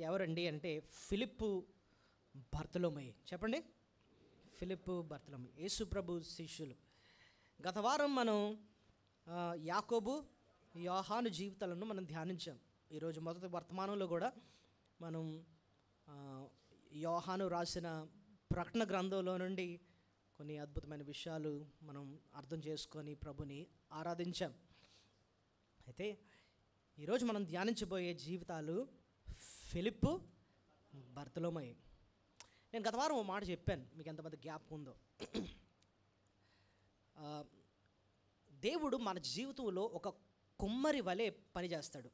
ఎవరండి అంటే ఫిలిప్పు బర్తలోమయి. చెప్పండి, ఫిలిప్పు బర్తలోమయి యేసు ప్రభు శిష్యులు. గత వారం మనం యాకోబు యోహాను జీవితాలను మనం ధ్యానించాం. ఈరోజు మొదటి వర్తమానంలో కూడా మనం యోహాను రాసిన ప్రకటన గ్రంథంలో నుండి కొన్ని అద్భుతమైన విషయాలు మనం అర్థం చేసుకొని ప్రభుని ఆరాధించాం. అయితే ఈరోజు మనం ధ్యానించబోయే జీవితాలు ఫిలిప్పు బర్తలోమయి. నేను గత వారం ఓ మాట చెప్పాను, మీకు ఎంతమంది జ్ఞాపకం ఉందో. దేవుడు మన జీవితంలో ఒక కుమ్మరి వలె పనిచేస్తాడు.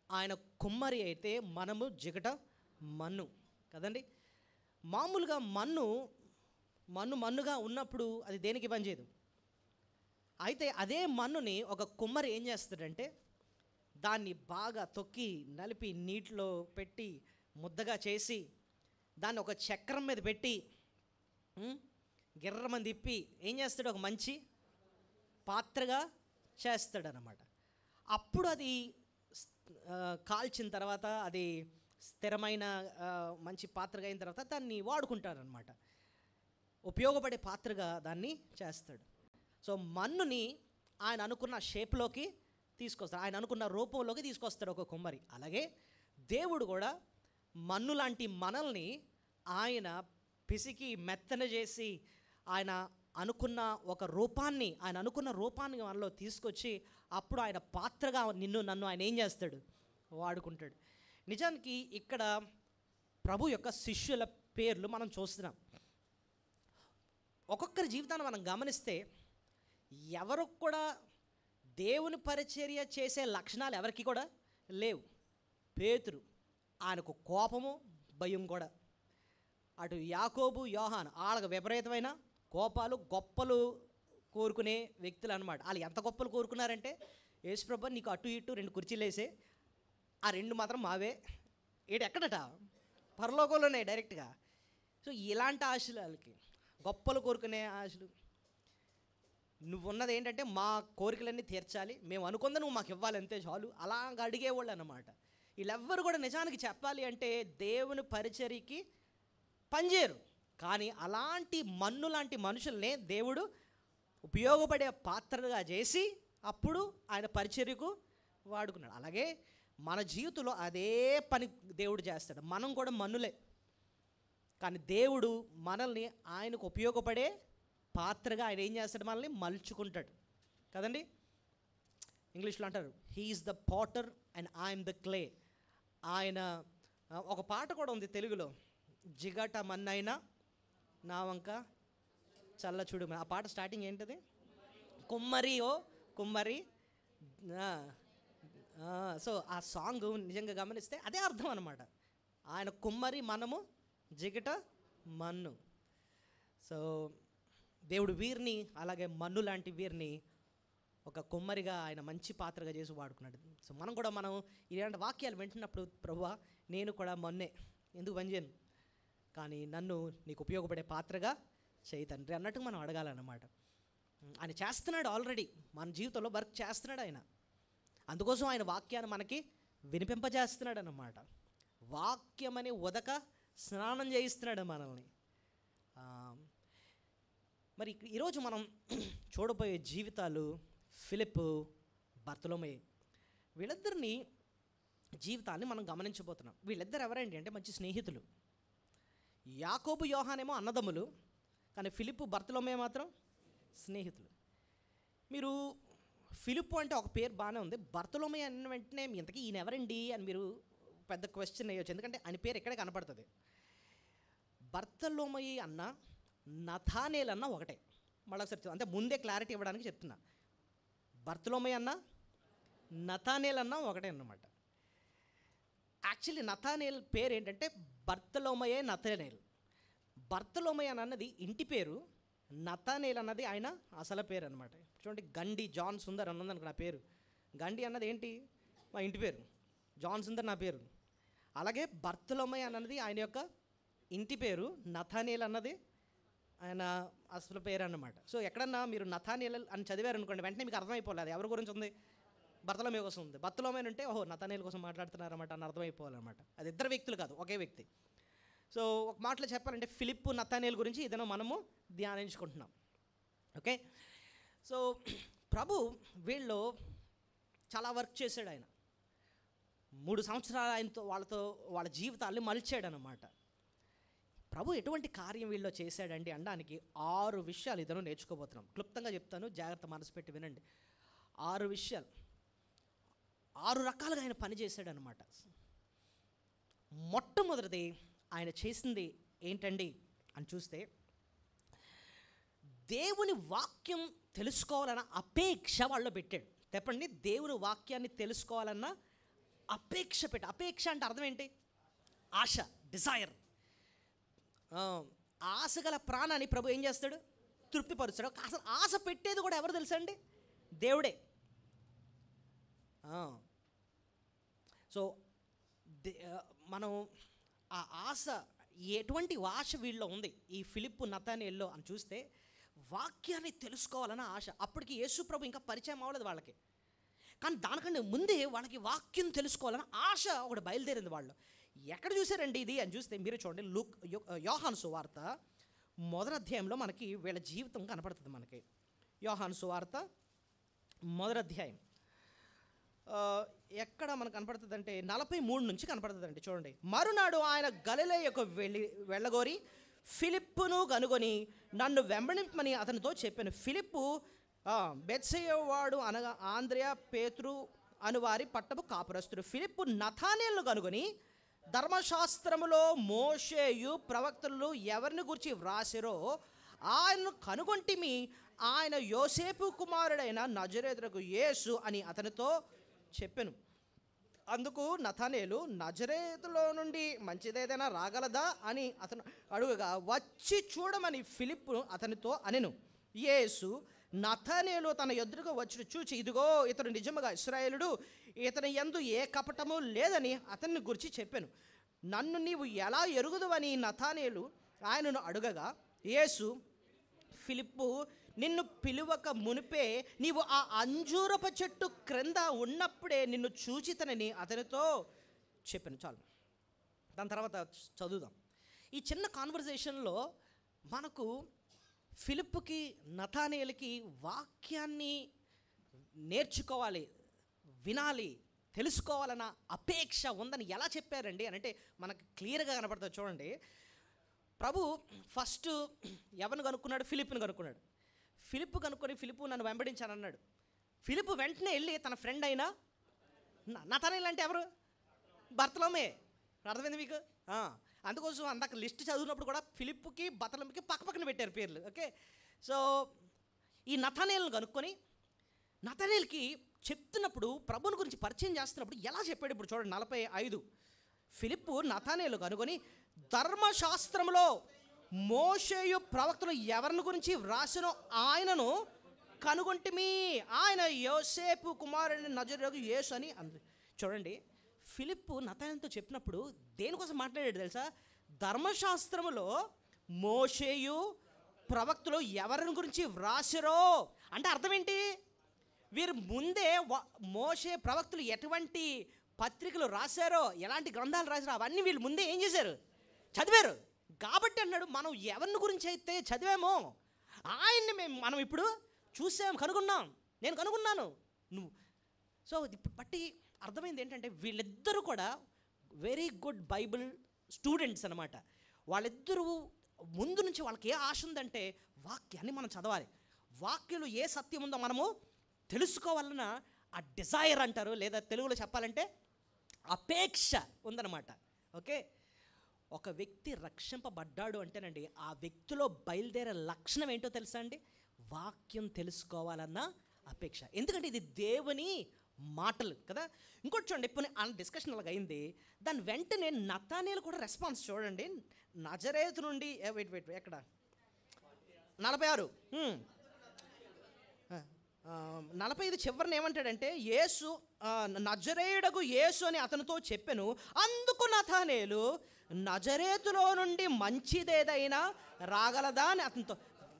ఆయన కుమ్మరి అయితే మనము జిగట మన్ను కదండి. మామూలుగా మన్నుగా ఉన్నప్పుడు అది దేనికి పనిచేయదు. అయితే అదే మన్నుని ఒక కుమ్మరి ఏం చేస్తాడంటే దాన్ని బాగా తొక్కి నలిపి నీటిలో పెట్టి ముద్దగా చేసి దాన్ని ఒక చక్రం మీద పెట్టి గిర్రమని తిప్పి ఏం చేస్తాడు, ఒక మంచి పాత్రగా చేస్తాడనమాట. అప్పుడు అది కాల్చిన తర్వాత అది స్థిరమైన మంచి పాత్రగా అయిన తర్వాత దాన్ని వాడుకుంటారనమాట. ఉపయోగపడే పాత్రగా దాన్ని చేస్తాడు. సో మన్నుని ఆయన అనుకున్న షేప్లోకి తీసుకొస్తాడు, ఆయన అనుకున్న రూపంలోకి తీసుకొస్తాడు ఒక కుమ్మరి. అలాగే దేవుడు కూడా మన్ను లాంటి మనల్ని ఆయన పిసికి మెత్తన చేసి ఆయన అనుకున్న రూపాన్ని మనలో తీసుకొచ్చి అప్పుడు ఆయన పాత్రగా నన్ను ఆయన ఏం చేస్తాడు, వాడుకుంటాడు. నిజానికి ఇక్కడ ప్రభు యొక్క శిష్యుల పేర్లు మనం చూస్తున్నాం. ఒక్కొక్కరి జీవితాన్ని మనం గమనిస్తే ఎవరు కూడా దేవుని పరిచర్య చేసే లక్షణాలు ఎవరికి కూడా లేవు. పేతురు, ఆయనకు కోపము భయం కూడా. అటు యాకోబు యోహాను, వాళ్ళకు విపరీతమైన కోపాలు, గొప్పలు కోరుకునే వ్యక్తులు అనమాట. వాళ్ళు ఎంత గొప్పలు కోరుకున్నారంటే, యేసుప్రభు నీకు అటు ఇటు 2 కుర్చీలు వేసే, ఆ 2 మాత్రం మావే. ఎక్కడట, పరలోకంలోనే డైరెక్ట్గా. సో ఇలాంటి ఆశలు వాళ్ళకి, గొప్పలు కోరుకునే ఆశలు. నువ్వు ఉన్నది ఏంటంటే మా కోరికలన్నీ తీర్చాలి, మేము అనుకుందా నువ్వు మాకు ఇవ్వాలి, అంతే చాలు, అలా అడిగేవాళ్ళు అన్నమాట. వీళ్ళెవ్వరు కూడా నిజానికి చెప్పాలి అంటే దేవుని పరిచర్యకి పనిచేయరు. కానీ అలాంటి మన్ను లాంటి మనుషుల్నే దేవుడు ఉపయోగపడే పాత్రగా చేసి అప్పుడు ఆయన పరిచర్యకు వాడుకున్నాడు. అలాగే మన జీవితంలో అదే పని దేవుడు చేస్తాడు. మనం కూడా మన్నులే, కానీ దేవుడు మనల్ని ఆయనకు ఉపయోగపడే పాత్రగా ఆయన ఏం చేస్తాడు, మనల్ని మలుచుకుంటాడు కదండి. ఇంగ్లీష్లో అంటారు he is the potter and I'm the clay. ఆయన ఒక పాట కూడా ఉంది తెలుగులో, జిగట మన్నైనా నా వంక చల్ల చూడు. ఆ పాట స్టార్టింగ్ ఏంటది, కుమ్మరి ఓ కుమ్మరి. సో ఆ సాంగ్ నిజంగా గమనిస్తే అదే అర్థం అనమాట. ఆయన కుమ్మరి, మనము జిగట మన్ను. సో దేవుడు వీరిని, అలాగే మన్ను లాంటి వీరిని ఒక కుమ్మరిగా ఆయన మంచి పాత్రగా చేసి వాడుకున్నాడు. సో మనం ఇలాంటి వాక్యాలు వింటున్నప్పుడు ప్రభువా నేను కూడా మన్నే, ఎందుకు పనిచేయను, కానీ నన్ను నీకు ఉపయోగపడే పాత్రగా చేయి తండ్రి అన్నట్టు మనం అడగాలన్నమాట. ఆయన చేస్తున్నాడు, ఆల్రెడీ మన జీవితంలో వర్క్ చేస్తున్నాడు ఆయన. అందుకోసం ఆయన వాక్యాన్ని మనకి వినిపింపజేస్తున్నాడు అన్నమాట. వాక్యం అనే ఉదక స్నానం చేయిస్తున్నాడు మనల్ని. మరి ఈరోజు మనం చూడబోయే జీవితాలు ఫిలిప్పు బర్తలోమయి. వీళ్ళిద్దరిని జీవితాన్ని మనం గమనించబోతున్నాం. వీళ్ళిద్దరు ఎవరండి అంటే మంచి స్నేహితులు. యాకోబు యోహానేమో అన్నదమ్ములు, కానీ ఫిలిప్పు బర్తలోమయి మాత్రం స్నేహితులు. మీరు ఫిలిప్పు అంటే ఒక పేరు బాగానే ఉంది, బర్తలోమయి అన్న వెంటనే ఇంతకీ ఈయన ఎవరండి అని మీరు పెద్ద క్వశ్చన్ వేయవచ్చు. ఎందుకంటే ఆయన పేరు ఎక్కడే కనపడుతుంది. బర్తలోమయి అన్న నథానేల్ అన్న ఒకటే. మళ్ళీ ఒకసారి అంటే ముందే క్లారిటీ ఇవ్వడానికి చెప్తున్నా, బర్తలోమయి అన్న నథానేల్ అన్న ఒకటే అన్నమాట. యాక్చువల్లీ నథానేల్ పేరు ఏంటంటే బర్తలోమయే నథానేల్. బర్తలోమయి అన్నది ఇంటి పేరు, నథానేల్ అన్నది ఆయన అసలు పేరు అనమాట. చూడండి, గండి జాన్ సుందర్ అన్నది అనుకో నా పేరు. గండి అన్నది ఏంటి, మా ఇంటి పేరు. జాన్ సుందర్ నా పేరు. అలాగే బర్తలోమయి అన్నది ఆయన యొక్క ఇంటి పేరు, నథానేల్ అన్నది ఆయన అసలు పేరు అన్నమాట. సో ఎక్కడన్నా మీరు నథానేల్ అని చదివారు అనుకోండి, వెంటనే మీకు అర్థమైపోలేదు ఎవరి గురించి ఉంది, బర్తలోమే కోసం ఉంది. బర్తలోమే అంటే ఓహో నతానేలు కోసం మాట్లాడుతున్నారన్నమాట అని అర్థమైపోవాలన్నమాట. అది ఇద్దరు వ్యక్తులు కాదు, ఒకే వ్యక్తి. సో ఒక మాటలో చెప్పాలంటే ఫిలిప్పు నతానేలు గురించి ఇదైనా మనము ధ్యానించుకుంటున్నాం. ఓకే, సో ప్రభు వీళ్ళు చాలా వర్క్ చేశాడు. ఆయన 3 సంవత్సరాలు ఆయనతో వాళ్ళ జీవితాన్ని మలిచాడు అన్నమాట. ప్రభు ఎటువంటి కార్యం వీళ్ళు చేశాడండి అనడానికి 6 విషయాలు ఇదను నేర్చుకోబోతున్నాం. క్లుప్తంగా చెప్తాను, జాగ్రత్త మనసు పెట్టి వినండి. 6 విషయాలు, 6 రకాలుగా ఆయన పనిచేశాడు అనమాట. మొట్టమొదటిది ఆయన చేసింది ఏంటండి అని చూస్తే, దేవుని వాక్యం తెలుసుకోవాలన్న అపేక్ష వాళ్ళు పెట్టాడు. చెప్పండి, దేవుని వాక్యాన్ని తెలుసుకోవాలన్న అపేక్ష అపేక్ష అంటే అర్థం ఏంటి? ఆశ, డిజైర్. ఆశ గల ప్రాణాన్ని ప్రభు ఏం చేస్తాడు? తృప్తిపరుస్తాడు. అసలు ఆశ పెట్టేది కూడా ఎవరు తెలుసా అండి? దేవుడే. సో మనం ఆ ఆశ, ఎటువంటి ఆశ వీళ్ళలో ఉంది ఈ ఫిలిప్పు నతానేల్లో అని చూస్తే, వాక్యాన్ని తెలుసుకోవాలన్న ఆశ. అప్పటికి యేసు ప్రభు ఇంకా పరిచయం అవ్వలేదు వాళ్ళకి, కానీ దానికంటే ముందే వాళ్ళకి వాక్యం తెలుసుకోవాలన్న ఆశ ఒకటి బయలుదేరింది వాళ్ళు. ఎక్కడ చూసారండి ఇది అని చూస్తే మీరు చూడండి, యోహాను సువార్త 1వ అధ్యాయంలో మనకి వీళ్ళ జీవితం కనపడుతుంది. మనకి యోహాను సువార్త 1వ అధ్యాయం ఎక్కడ మనకు కనపడుతుంది అంటే 43 నుంచి కనపడుతుందండి. చూడండి, మరునాడు ఆయన గలిలయకు వెళ్ళగోరి ఫిలిప్పును కనుగొని నన్ను వెంబడింపమని అతనితో చెప్పాను. ఫిలిప్పు బెత్సెయ వాడు అనగా ఆంద్రెయ, పేతురు అనువారి పట్టపు కాపురస్తుడు. ఫిలిప్పు నతానేలును కనుగొని ధర్మశాస్త్రములో మోషేయు ప్రవక్తలు ఎవరిని గురించి వ్రాసిరో ఆయనను కనుగొంటిమి. ఆయన యోసేపు కుమారుడైన నజరేతునకు యేసు అని అతనితో చెప్పాను. అందుకు నతానేలు, నజరేతులో నుండి మంచిదేదైనా రాగలదా అని అతను అడుగగా, వచ్చి చూడమని ఫిలిప్పు అతనితో అనెను. యేసు నతానేలు తన ఎదురుగా వచ్చి చూచి, ఇదిగో ఇతడు నిజముగా ఇశ్రాయేలుడు, ఇతని యందు ఏ కపటము లేదని అతన్ని గురించి చెప్పాను. నన్ను నీవు ఎలా ఎరుగుదువని నతానేలు ఆయనను అడుగగా, యేసు, ఫిలిప్పు నిన్ను పిలువక మునిపే నీవు ఆ అంజూరపు చెట్టు క్రింద ఉన్నప్పుడే నిన్ను చూచితనని అతనితో చెప్పాను. చాలు, దాని తర్వాత చదువుదాం. ఈ చిన్న కాన్వర్జేషన్లో మనకు ఫిలిప్పుకి నతానేలుకి వాక్యాన్ని నేర్చుకోవాలి, వినాలి, తెలుసుకోవాలన్న అపేక్ష ఉందని ఎలా చెప్పారండి అని అంటే మనకు క్లియర్గా కనపడుతుంది. చూడండి, ప్రభు ఫస్ట్ ఎవరిని కనుక్కున్నాడు? ఫిలిప్ని కనుక్కున్నాడు. ఫిలిప్పు కనుక్కొని, ఫిలిప్పు నన్ను వెంబడించానన్నాడు. ఫిలిప్పు వెంటనే వెళ్ళి తన ఫ్రెండ్ అయినా నతానేలు అంటే ఎవరు? బర్తలోమే. అర్థమైంది మీకు? అందుకోసం అందాక లిస్ట్ చదివినప్పుడు కూడా ఫిలిప్పుకి బర్తలోమికి పక్కన పెట్టారు పేర్లు. ఓకే, సో ఈ నతానేలును కనుక్కొని నతానేలుకి చెప్తున్నప్పుడు, ప్రభుని గురించి పరిచయం చేస్తున్నప్పుడు ఎలా చెప్పాడు ఇప్పుడు చూడండి. 45 ఫిలిప్పు నతానేలు కనుగొని ధర్మశాస్త్రంలో మోషేయు ప్రవక్తలు ఎవరిని గురించి వ్రాసినో ఆయనను కనుగొంటిమి. ఆయన యోసేపు కుమారుని నజరేయుడు యేసు అని అంది. చూడండి, ఫిలిప్పు నతానేలుతో చెప్పినప్పుడు దేనికోసం మాట్లాడాడు తెలుసా? ధర్మశాస్త్రములో మోషేయు ప్రవక్తలు ఎవరిని గురించి వ్రాసిరో అంటే అర్థం ఏంటి? వీరు ముందే మోషే ప్రవక్తలు ఎటువంటి పత్రికలు రాశారో, ఎలాంటి గ్రంథాలు రాశారో అవన్నీ వీళ్ళు ముందే ఏం చేశారు? చదివారు. కాబట్టి అన్నాడు, మనం ఎవరిని గురించి అయితే చదివామో ఆయన్ని మనం ఇప్పుడు చూసాం, కనుగొన్నాం. నేను కనుగొన్నాను, నువ్వు. సో బట్టి అర్థమైంది ఏంటంటే వీళ్ళిద్దరూ కూడా వెరీ గుడ్ బైబిల్ స్టూడెంట్స్ అనమాట. వాళ్ళిద్దరూ ముందు నుంచి వాళ్ళకి ఏ ఆశ ఉందంటే వాక్యాన్ని మనం చదవాలి, వాక్యంలో ఏ సత్యం ఉందో మనము తెలుసుకోవాలన్న ఆ డిజైర్ అంటారు, లేదా తెలుగులో చెప్పాలంటే అపేక్ష ఉందన్నమాట. ఓకే, ఒక వ్యక్తి రక్షింపబడ్డాడు అంటేనండి ఆ వ్యక్తిలో బయలుదేరే లక్షణం ఏంటో తెలుసా అండి? వాక్యం తెలుసుకోవాలన్న అపేక్ష. ఎందుకంటే ఇది దేవుని మాటలు కదా. ఇంకోటి చూడండి, ఇప్పుడు ఆ డిస్కషన్ అలాగ అయింది, దాని వెంటనే నతానేలు కూడా రెస్పాన్స్ చూడండి. నజరేతు నుండి ఎక్కడ 46 45 చివరిని ఏమంటాడంటే, యేసు నజరేయుడగు యేసు అని అతనితో చెప్పాను. అందుకు నతానేలు, నజరేతులో నుండి మంచిదేదైనా రాగలదా అని అతనితో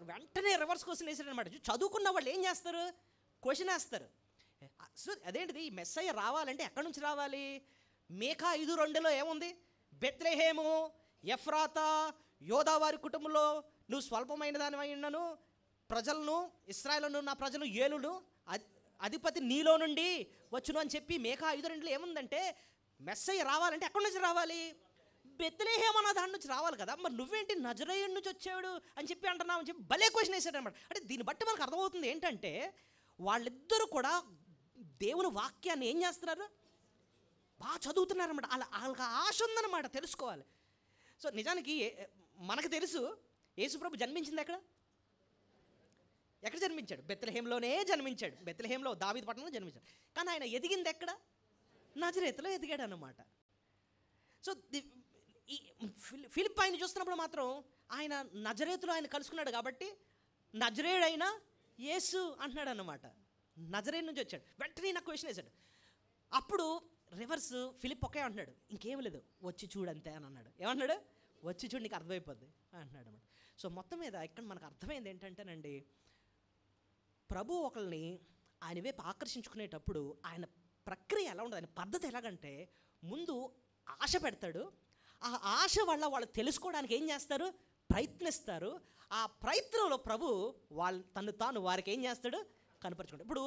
వెంటనే రివర్స్ క్వశ్చన్ వేసాడు అనమాట. చదువుకున్న వాళ్ళు ఏం చేస్తారు? క్వశ్చన్ వేస్తారు. సో అదేంటిది, ఈ మెస్సయ్య రావాలంటే ఎక్కడి నుంచి రావాలి? మీకా 5:2 ఏముంది? బెత్లెహేము, ఎఫ్రాతా, యోధా వారి కుటుంబంలో నువ్వు స్వల్పమైన దానివై ఉన్నను, ప్రజలను, ఇశ్రాయేలును నా ప్రజలు ఏలును, అధిపతి నీలో నుండి వచ్చును అని చెప్పి మీకా 5:2 ఏముందంటే మెస్సయ్య రావాలంటే ఎక్కడి నుంచి రావాలి? బెత్లెహేము అన్న దాని నుంచి రావాలి కదా. మరి నువ్వేంటి నజరేయుడి నుంచి వచ్చాడు అని చెప్పి అంటున్నావు అని చెప్పి భలే క్వశ్చన్ వేసాడు అనమాట. అంటే దీన్ని బట్టి మనకు అర్థమవుతుంది ఏంటంటే వాళ్ళిద్దరూ కూడా దేవుని వాక్యాన్ని ఏం చేస్తున్నారు? బాగా చదువుతున్నారన్నమాట. వాళ్ళకి ఆశ ఉందన్నమాట, తెలుసుకోవాలి. సో నిజానికి మనకు తెలుసు యేసుప్రభు జన్మించింది ఎక్కడ జన్మించాడు? బెత్లెహేంలోనే జన్మించాడు. బెత్లెహేంలో దావీదు పట్టణంలో జన్మించాడు. కానీ ఆయన ఎదిగింది ఎక్కడ? నజరేతులో ఎదిగాడు అన్నమాట. సో ఈ ఫిలిప్పీని చూస్తున్నప్పుడు మాత్రం ఆయన నజరేతులో ఆయన కలుసుకున్నాడు కాబట్టి నజరేయుడైన యేసు అంటున్నాడు అన్నమాట. నజరేతు నుంచి వచ్చాడు. వెంటనే నాకు క్వశ్చన్ వేశాడు. అప్పుడు రివర్స్ ఫిలిప్ ఒకే అంటున్నాడు, ఇంకేం లేదు, వచ్చి చూడంతే అని అన్నాడు. ఏమన్నాడు? వచ్చి చూడు, నీకు అర్థమైపోద్ది అంటున్నాడు అన్నమాట. సో మొత్తం మీద ఇక్కడ మనకు అర్థమైంది ఏంటంటేనండి, ప్రభు ఒకరిని ఆయన వైపు ఆకర్షించుకునేటప్పుడు ఆయన ప్రక్రియ ఎలా ఉండదు, ఆయన పద్ధతి ఎలాగంటే ముందు ఆశ పెడతాడు. ఆ ఆశ వల్ల వాళ్ళు తెలుసుకోవడానికి ఏం చేస్తారు? ప్రయత్నిస్తారు. ఆ ప్రయత్నంలో ప్రభు తను తాను వారికి ఏం చేస్తాడు? కనపరచుకుంటాడు. ఇప్పుడు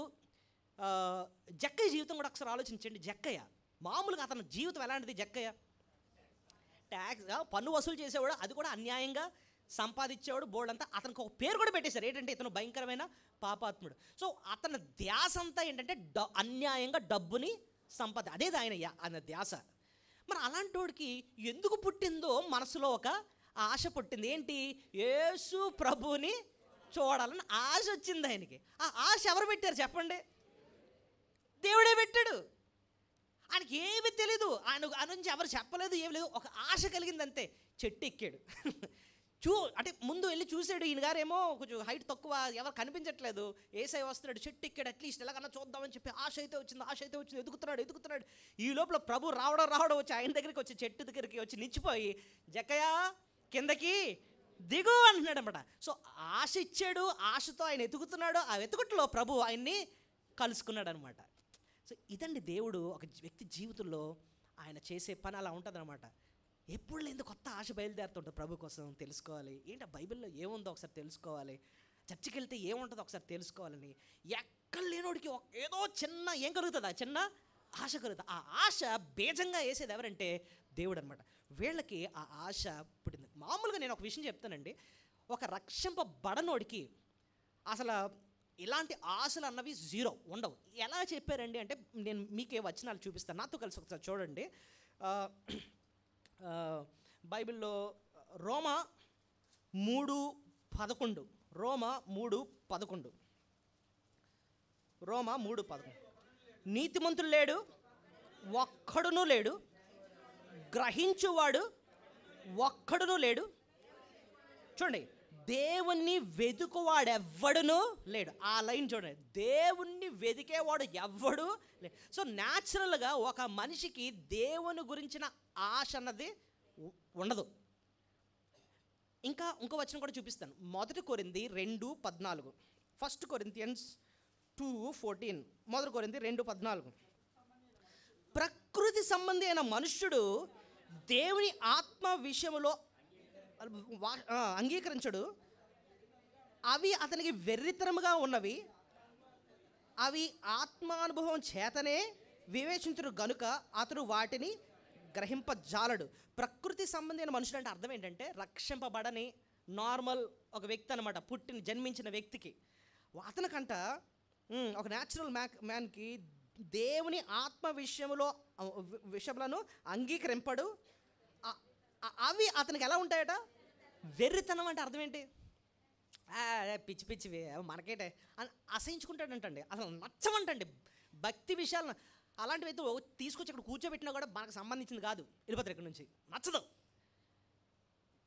జక్కయ్య జీవితం కూడా ఒకసారి ఆలోచించండి. జక్కయ్య మామూలుగా అతని జీవితం ఎలాంటిది? జక్కయ్య ట్యాక్స్గా పన్ను వసూలు చేసేవాడు, అది కూడా అన్యాయంగా సంపాదించేవాడు బోర్డు అంతా. అతనికి ఒక పేరు కూడా పెట్టేశారు, ఏంటంటే ఇతను భయంకరమైన పాపాత్ముడు. సో అతని ధ్యాస అంతా ఏంటంటే అన్యాయంగా డబ్బుని అదే ఆయన ధ్యాస. మరి అలాంటి వాడికి ఎందుకు పుట్టిందో మనసులో ఒక ఆశ పుట్టింది. ఏంటి? యేసు ప్రభుని చూడాలని ఆశ వచ్చింది ఆయనకి. ఆ ఆశ ఎవరు పెట్టారు చెప్పండి? దేవుడే పెట్టాడు. ఆయనకి ఏమీ తెలీదు, ఆయన నుంచి ఎవరు చెప్పలేదు, ఏమి లేదు, ఒక ఆశ కలిగింది అంతే. చెట్టు ఎక్కాడు. అంటే ముందు వెళ్ళి చూసాడు, ఈయన గారేమో కొంచెం హైట్ తక్కువ, ఎవరు కనిపించట్లేదు, యేసయ్య వస్తున్నాడు, చెట్టు ఎక్కాడు, అట్లీస్ట్ ఎలాగన్నా చూద్దామని చెప్పి ఆశ అయితే వచ్చింది, ఎదుగుతున్నాడు. ఈ లోపల ప్రభు రావడం వచ్చి ఆయన దగ్గరికి వచ్చి చెట్టు దగ్గరికి వచ్చి నిలిచిపోయి, జక్కయ్య కిందకి దిగు అంటున్నాడు అనమాట. సో ఆశ ఇచ్చాడు, ఆశతో ఆయన ఎదుగుతున్నాడు. ఆ వెతుకుట్లో ప్రభు ఆయన్ని కలుసుకున్నాడు అనమాట. సో ఇదండి దేవుడు ఒక వ్యక్తి జీవితంలో ఆయన చేసే పని అలా ఉంటుంది అనమాట. ఎప్పుడు లేని కొత్త ఆశ బయలుదేరుతుంటుంది ప్రభు కోసం. తెలుసుకోవాలి ఏంటి బైబిల్లో ఏముందో ఒకసారి తెలుసుకోవాలి, చర్చికి వెళ్తే ఏముంటుందో ఒకసారి తెలుసుకోవాలని. ఎక్కడ లేనోడికి ఏదో చిన్న ఏం కలుగుతుంది? ఆ చిన్న ఆశ కలుగుతుంది. ఆ ఆశ బేజంగా వేసేది ఎవరంటే దేవుడు అనమాట. వీళ్ళకి ఆ ఆశ పుట్టింది. మామూలుగా నేను ఒక విషయం చెప్తానండి, ఒక రక్షింపబడనోడికి అసలు ఇలాంటి ఆశలు అన్నవి జీరో ఉండవు. ఎలా చెప్పారండి అంటే, నేను మీకే వచనాలు చూపిస్తాను, నాతో కలిసి ఒకసారి చూడండి. బైబిల్లో రోమా 3:11 రోమా 3:11 నీతిమంతుడు లేడు, ఒక్కడునూ లేడు, గ్రహించువాడు ఒక్కడునూ లేడు. చూడండి, దేవుణ్ణి వెతుకువాడెవ్వడునూ లేడు. ఆ లైన్ చూడండి, దేవుణ్ణి వెతికేవాడు ఎవ్వడు లేడు. సో న్యాచురల్గా ఒక మనిషికి దేవుని గురించిన ఆశ అన్నది ఉండదు. ఇంకో వచనం కూడా చూపిస్తాను. 1 కొరింథీ 2:14, 1 కొరింథియన్స్ 2:14, 1 కొరింథీ 2:14. ప్రకృతి సంబంధి అయిన మనుష్యుడు దేవుని ఆత్మ విషయంలో అంగీకరించడు, అవి అతనికి వెర్రితనముగా ఉన్నవి, అవి ఆత్మానుభవం చేతనే వివేచించడు గనుక అతడు వాటిని గ్రహింపజాలడు. ప్రకృతి సంబంధమైన మనుషులు అంటే అర్థం ఏంటంటే రక్షింపబడని నార్మల్ ఒక వ్యక్తి అనమాట, జన్మించిన వ్యక్తికి. అతనికంట ఒక న్యాచురల్ మ్యాన్కి దేవుని ఆత్మ విషయములను అంగీకరింపడు, అవి అతనికి ఎలా ఉంటాయట? వెర్రితనం. అంటే అర్థం ఏంటి? పిచ్చివి మనకేటే అని అసహించుకుంటాడంటండి, అసలు నచ్చమంటండి భక్తి విషయాలను. అలాంటివి అయితే తీసుకొచ్చి ఇక్కడ కూర్చోబెట్టినా కూడా మనకు సంబంధించింది కాదు, వెళ్ళిపోతారు ఇక్కడ నుంచి, నచ్చదు,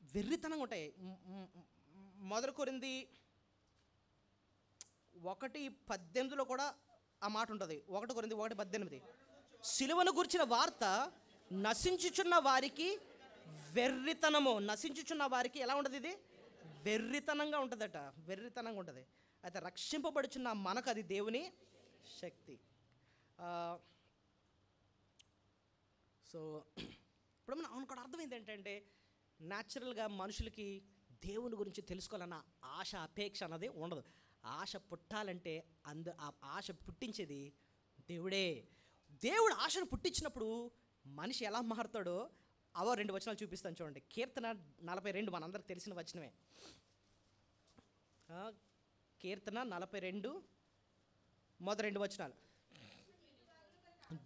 వెర్రితనంగా ఉంటాయి. 1 కొరింథీ 1:18 కూడా ఆ మాట ఉంటుంది. 1 కొరింథీ 1:18, సిలువను గురించిన వార్త నశించుచున్న వారికి వెర్రితనము. నశించుచున్న వారికి ఎలా ఉంటుంది? ఇది వెర్రితనంగా ఉంటుందట, వెర్రితనంగా ఉంటుంది. అయితే రక్షింపబడుచున్న మనకు అది దేవుని శక్తి. సో ఇప్పుడు మనం అనుకోవడం అర్థం ఏంటంటే న్యాచురల్గా మనుషులకి దేవుని గురించి తెలుసుకోవాలన్న ఆశ అపేక్ష అన్నది ఉండదు. ఆశ పుట్టాలంటే ఆ ఆశ పుట్టించేది దేవుడే. దేవుడు ఆశను పుట్టించినప్పుడు మనిషి ఎలా మారుతాడో అవో 2 వచనాలు చూపిస్తాను చూడండి. కీర్తన 42 మనందరికి తెలిసిన వచనమే. కీర్తన 42 మొదటి 2 వచనాలు.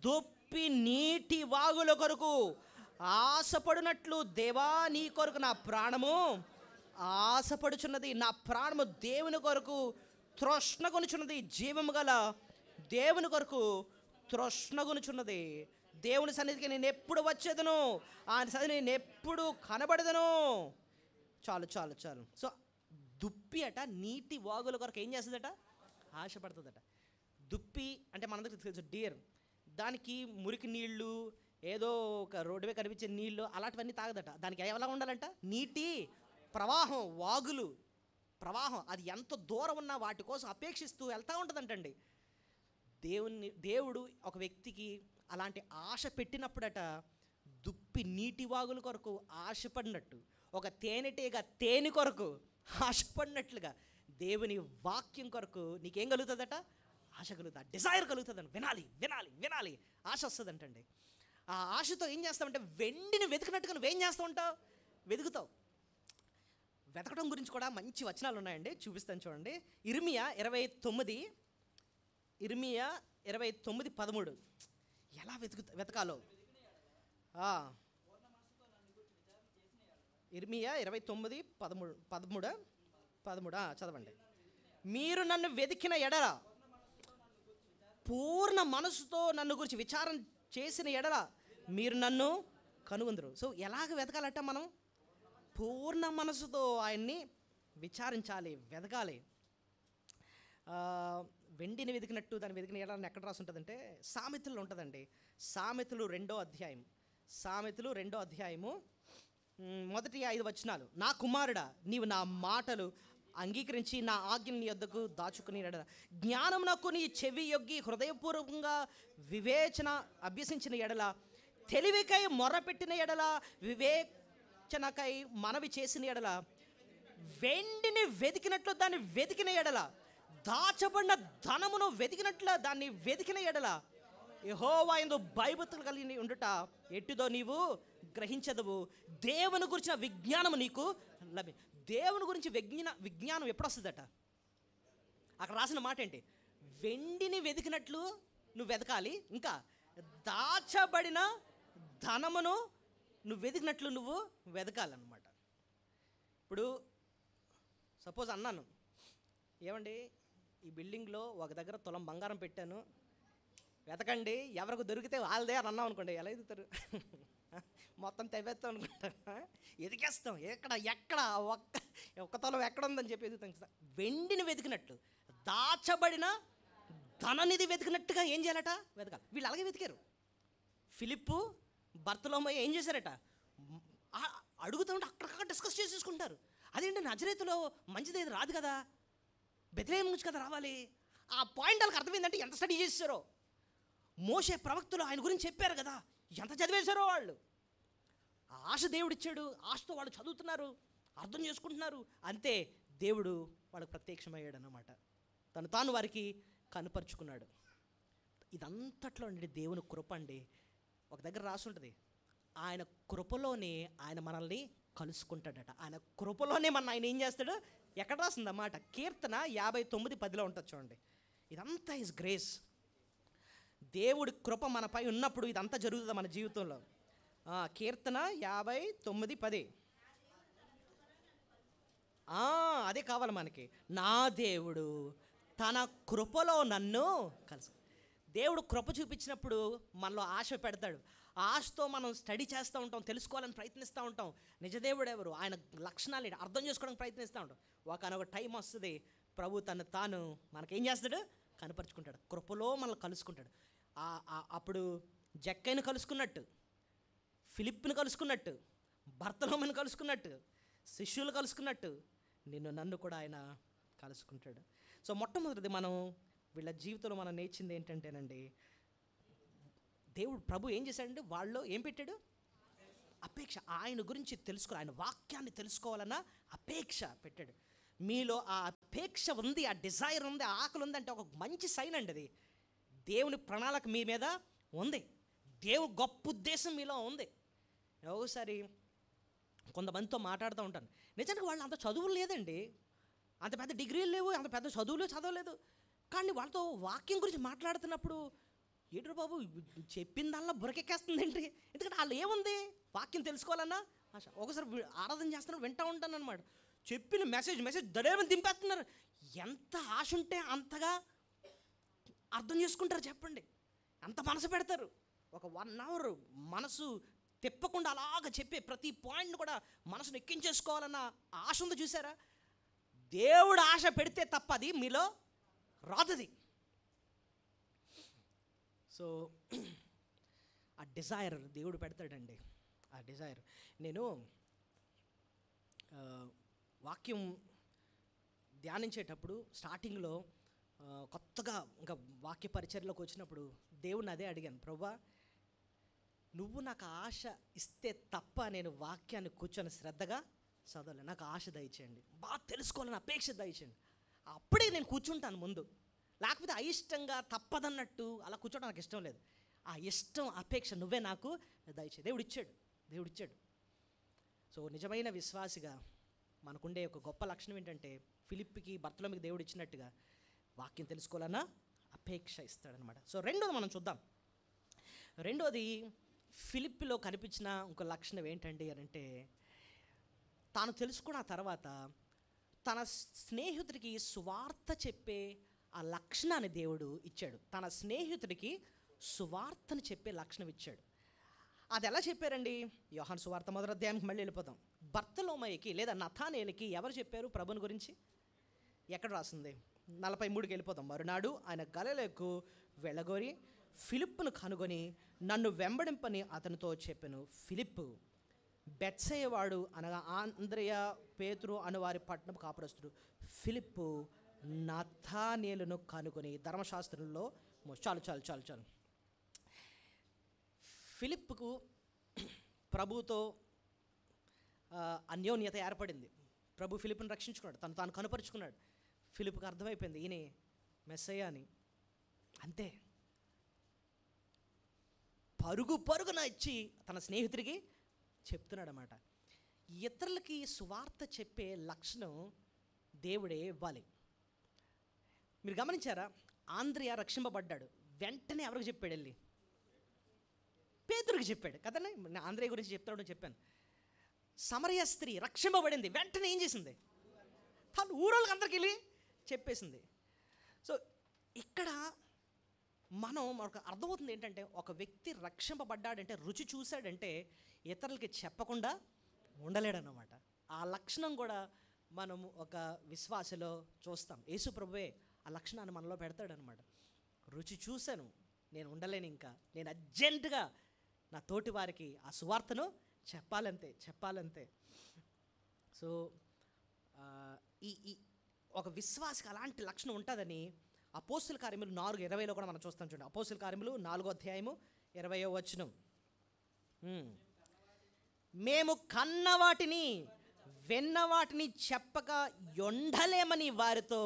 దుప్పి నీటి వాగుల కొరకు ఆశపడినట్లు దేవా నీ కొరకు నా ప్రాణము ఆశపడుచున్నది. నా ప్రాణము దేవుని కొరకు తృష్ణగొనుచున్నది. జీవము గల దేవుని కొరకు తృష్ణగొనుచున్నది. దేవుని సన్నిధికి నేను ఎప్పుడు వచ్చేదను, ఆయన సన్నిధికి నేను ఎప్పుడు కనబడదను. చాలు చాలు చాలు. సో దుప్పి అట నీటి వాగుల కొరకు ఏం చేస్తుందట? ఆశపడుతుందట. దుప్పి అంటే మనందరికీ తెలుసు డియర్. దానికి మురికి నీళ్ళు, ఏదో ఒక రోడ్డు మీద కనిపించే నీళ్ళు అలాంటివన్నీ తాగదట. దానికి ఎలా ఉండాలంట? నీటి ప్రవాహం, వాగులు ప్రవాహం. అది ఎంత దూరం ఉన్నా వాటి కోసం అపేక్షిస్తూ వెళ్తూ ఉంటుందంటండి. దేవుడు ఒక వ్యక్తికి అలాంటి ఆశ పెట్టినప్పుడట దుప్పి నీటి వాగుల కొరకు ఆశపడినట్టు, ఒక తేనెటీగ తేనె కొరకు ఆశపడినట్లుగా దేవుని వాక్యం కొరకు నీకేం కలుగుతుందట? ఆశ కలుగుతుంది, డిజైర్ కలుగుతుందండి. వినాలి వినాలి వినాలి ఆశ వస్తుందంటండి. ఆ ఆశతో ఏం చేస్తామంటే వెండిని వెతికినట్టుగా నువ్వేం చేస్తూ ఉంటావు? వెతుకుతావు. వెతకడం గురించి కూడా మంచి వచనాలు ఉన్నాయండి, చూపిస్తాను చూడండి. ఇర్మియా 29:13 ఎలా వెతకాలో. ఇర్మియా 29:13 చదవండి. మీరు నన్ను వెతికిన ఎడల, పూర్ణ మనసుతో నన్ను గురించి విచారం చేసిన ఎడల మీరు నన్ను కనుగొందురు. సో ఎలాగ వెతకాలట? మనం పూర్ణ మనసుతో ఆయన్ని విచారించాలి, వెతకాలి. వెండిని వెతికినట్టు దాన్ని వెతికిన ఎడలని ఎక్కడ రాసి ఉంటుందంటే సామెతల్లో ఉంటుందండి. సామెతలు 2వ అధ్యాయము మొదటి 5 వచనాలు. నా కుమారుడా, నీవు నా మాటలు అంగీకరించి నా ఆజ్ఞని నీ వద్దకు దాచుకుని ఎడల, జ్ఞానం నాకు నీ చెవి యొగ్గి హృదయపూర్వకంగా వివేచన అభ్యసించిన ఎడల, తెలివికై మొర్రపెట్టిన ఎడల, వివేచనకై మనవి చేసిన ఎడల, వెండిని వెతికినట్లు దాన్ని వెతికిన ఎడల, దాచబడిన ధనమును వెతికినట్లు దాన్ని వెతికిన ఎడల, యెహోవా యందు భయభక్తులు కలిగి ఉండుట ఎట్టిదో నీవు గ్రహించదవు. దేవుని గురించిన విజ్ఞానము నీకు దేవుని గురించి విజ్ఞానం ఎప్పుడు వస్తుందట? అక్కడ రాసిన మాట ఏంటి? వెండిని వెతికినట్లు నువ్వు వెతకాలి, ఇంకా దాచబడిన ధనమును నువ్వు వెతికినట్లు నువ్వు వెతకాలన్నమాట. ఇప్పుడు సపోజ్ అన్నాను, ఏమండి ఈ బిల్డింగ్లో ఒక దగ్గర తులం బంగారం పెట్టాను, వెతకండి, ఎవరికి దొరికితే వాళ్ళదే అని అన్నాం అనుకోండి, ఎలా ఎదుగుతారు? మొత్తం తెవేస్తాం అనుకుంటా, ఎదిగేస్తాం. ఎక్కడ ఒక్క తులం ఎక్కడ ఉందని చెప్పి ఎదుగుతాం. వెండిని వెతికినట్లు, దాచబడిన ధననిధి వెతికినట్టుగా ఏం చేయాలట? వెతకాలి. వీళ్ళు అలాగే వెతికారు. ఫిలిప్పు బర్తలోమయ్య ఏం చేశారట? అడుగుతూ ఉంటే అక్కడక్కడ డిస్కస్ చేసేసుకుంటారు. అదేంటి నజరేతులో మంచిది రాదు కదా, బెత్లెహేము నుంచి కదా రావాలి. ఆ పాయింట్ వాళ్ళకి అర్థమైందంటే ఎంత స్టడీ చేశారో. మోషే ప్రవక్తలు ఆయన గురించి చెప్పారు కదా, ఎంత చదివేశారో వాళ్ళు. ఆశ దేవుడిచ్చాడు, ఆశతో వాళ్ళు చదువుతున్నారు, అర్థం చేసుకుంటున్నారు. అంతే దేవుడు వాళ్ళకి ప్రత్యక్షమయ్యాడు అన్నమాట. తాను వారికి కనుపరుచుకున్నాడు. ఇదంతట్లో అండి దేవుని కృప అండి. ఒక దగ్గర రాసి ఉంటుంది, ఆయన కృపలోనే ఆయన మనల్ని కలుసుకుంటాడట. ఆయన కృపలోనే ఆయన ఏం చేస్తాడు? ఎక్కడ రాసిందన్నమాట? కీర్తన 59:10 ఉంటుంది చూడండి. ఇదంతా ఈజ్ గ్రేస్. దేవుడి కృప మనపై ఉన్నప్పుడు ఇదంతా జరుగుతుంది మన జీవితంలో. కీర్తన 59:10 అదే కావాలి మనకి. నా దేవుడు తన కృపలో నన్ను కలుసు. దేవుడు కృప చూపించినప్పుడు మనలో ఆశ పెడతాడు. ఆశతో మనం స్టడీ చేస్తూ ఉంటాం, తెలుసుకోవాలని ప్రయత్నిస్తూ ఉంటాం. నిజదేవుడు ఎవరు, ఆయన లక్షణాలు అర్థం చేసుకోవడానికి ప్రయత్నిస్తూ ఉంటాం. ఒకనొక టైం వస్తుంది, ప్రభు తాను మనకేం చేస్తాడు? కనపరుచుకుంటాడు. కృపలో మనల్ని కలుసుకుంటాడు. అప్పుడు జక్కైను కలుసుకున్నట్టు, ఫిలిప్ను కలుసుకున్నట్టు, బర్తలోమను కలుసుకున్నట్టు, శిష్యులు కలుసుకున్నట్టు నన్ను కూడా ఆయన కలుసుకుంటాడు. సో మొట్టమొదటిది మనం వీళ్ళ జీవితంలో మనం నేర్చింది ఏంటంటేనండి, ప్రభు ఏం చేశాడంటే వాళ్ళలో ఏం పెట్టాడు? అపేక్ష. ఆయన గురించి ఆయన వాక్యాన్ని తెలుసుకోవాలన్న అపేక్ష పెట్టాడు. మీలో ఆ అపేక్ష ఉంది, ఆ డిజైర్ ఉంది, ఆ ఆకలి ఉంది అంటే ఒక మంచి సైన్ అండి అది. దేవుని ప్రణాళిక మీ మీద ఉంది, దేవుని గొప్ప ఉద్దేశం మీలో ఉంది. ఒకసారి కొంతమందితో మాట్లాడుతూ ఉంటాను, నిజానికి వాళ్ళు అంత చదువులు లేదండి, అంత పెద్ద డిగ్రీలు లేవు, అంత పెద్ద చదువులు చదవలేదు, కానీ వాళ్ళతో వాక్యం గురించి మాట్లాడుతున్నప్పుడు ఏంటో బాబు చెప్పిందల్లా బురకెక్కేస్తుంది ఏంటి, ఎందుకంటే వాళ్ళు ఏముంది వాక్యం తెలుసుకోవాలన్నా ఆశ. ఒకసారి ఆరాధన చేస్తున్నప్పుడు వింటూ ఉంటాను అనమాట, చెప్పిన మెసేజ్ దడేమని దింపేస్తున్నారు. ఎంత ఆశ ఉంటే అంతగా అర్థం చేసుకుంటారు చెప్పండి, అంత మనసు పెడతారు. ఒక 1 hour మనసు తిప్పకుండా అలాగ చెప్పే ప్రతి పాయింట్ని కూడా మనసును ఎక్కించేసుకోవాలన్న ఆశ ఉంది చూసారా. దేవుడు ఆశ పెడితే తప్ప అది మీలో రాదది. సో ఆ డిజైర్ దేవుడు పెడతాడండి, ఆ డిజైర్. నేను వాక్యం ధ్యానించేటప్పుడు స్టార్టింగ్లో కొత్తగా ఇంకా వాక్య పరిచర్యలోకి వచ్చినప్పుడు దేవుడిని అదే అడిగాను, ప్రభువా నువ్వు నాకు ఆశ ఇస్తే తప్ప నేను వాక్యాన్ని కూర్చొని శ్రద్ధగా చదవలేను, నాకు ఆశ దయచేయండి, బాగా తెలుసుకోవాలని అపేక్ష దయచేయండి. అప్పుడే నేను కూర్చుంటాను ముందు, లేకపోతే అయిష్టంగా తప్పదన్నట్టు అలా కూర్చోవడం నాకు ఇష్టం లేదు. ఆ ఇష్టం అపేక్ష నువ్వే నాకు దయచేయి. దేవుడు ఇచ్చాడు. సో నిజమైన విశ్వాసిగా మనకుండే ఒక గొప్ప లక్షణం ఏంటంటే ఫిలిప్పికి బర్తలోమికి దేవుడు ఇచ్చినట్టుగా వాక్యం తెలుసుకోవాలన్నా అపేక్ష ఇస్తాడనమాట. సో రెండోది మనం చూద్దాం. రెండోది ఫిలిప్పిలో కనిపించిన ఇంకో లక్షణం ఏంటండి అని అంటే, తాను తెలుసుకున్న తర్వాత తన స్నేహితుడికి సువార్త చెప్పే ఆ లక్షణాన్ని దేవుడు ఇచ్చాడు. తన స్నేహితుడికి సువార్తను చెప్పే లక్షణం ఇచ్చాడు. అది ఎలా చెప్పారండి? యోహాను సువార్త 1వ అధ్యాయానికి మళ్ళీ వెళ్ళిపోతాం. బర్తలోమయికి లేదా నతానేలుకి ఎవరు చెప్పారు ప్రభుని గురించి? ఎక్కడ రాసింది? 43కి వెళ్ళిపోతాం. మరునాడు ఆయన గలిలయకు వెళ్ళగోరి ఫిలిప్పును కనుగొని నన్ను వెంబడింపని అతనితో చెప్పాను. ఫిలిప్పు బెత్సయేవాడు అనగా ఆంద్రెయ పేతురు అనువారి పట్టణం కాపురస్తుడు. ఫిలిప్పు నతానేలును కనుగొని ధర్మశాస్త్రంలో చాలు ఫిలిప్పుకు ప్రభుతో అన్యోన్యత ఏర్పడింది. ప్రభు ఫిలిప్పుని రక్షించుకున్నాడు, తాను కనుపరుచుకున్నాడు. ఫిలిప్పుకి అర్థమైపోయింది ఈయన మెస్సయ్య అని. అంతే, పరుగున ఇచ్చి తన స్నేహితుడికి చెప్తున్నాడు అన్నమాట. ఇతరులకి సువార్త చెప్పే లక్షణం దేవుడే ఇవ్వాలి. మీరు గమనించారా? ఆంద్రియ రక్షింపబడ్డాడు, వెంటనే ఎవరికి చెప్పాడు? వెళ్ళి పేతురుకి చెప్పాడు కదండి. ఆంద్రియ గురించి చెప్తాడు చెప్పాను. సమరయ స్త్రీ రక్షింపబడింది, వెంటనే ఏం చేసింది? తను ఊరోళ్ళకి అందరికి వెళ్ళి చెప్పేసింది. సో ఇక్కడ మనకు అర్థమవుతుంది ఏంటంటే, ఒక వ్యక్తి రక్షింపబడ్డాడంటే, రుచి చూశాడంటే ఇతరులకి చెప్పకుండా ఉండలేడన్నమాట. ఆ లక్షణం కూడా మనము ఒక విశ్వాసలో చూస్తాం. యేసు ప్రభువే ఆ లక్షణాన్ని మనలో పెడతాడనమాట. రుచి చూశాను, నేను ఉండలేను, ఇంకా నేను అర్జెంటుగా నా తోటి వారికి ఆ సువార్తను చెప్పాలంతే. సో ఈ ఒక విశ్వాసకి అలాంటి లక్షణం ఉంటుందని అపోస్తుల కార్యములు 4:20 కూడా మనం చూస్తాం. చూడండి, అపోస్తుల కార్యములు 4వ అధ్యాయము 20వ వచనం. మేము కన్నవాటిని విన్నవాటిని చెప్పక ఉండలేమని వారితో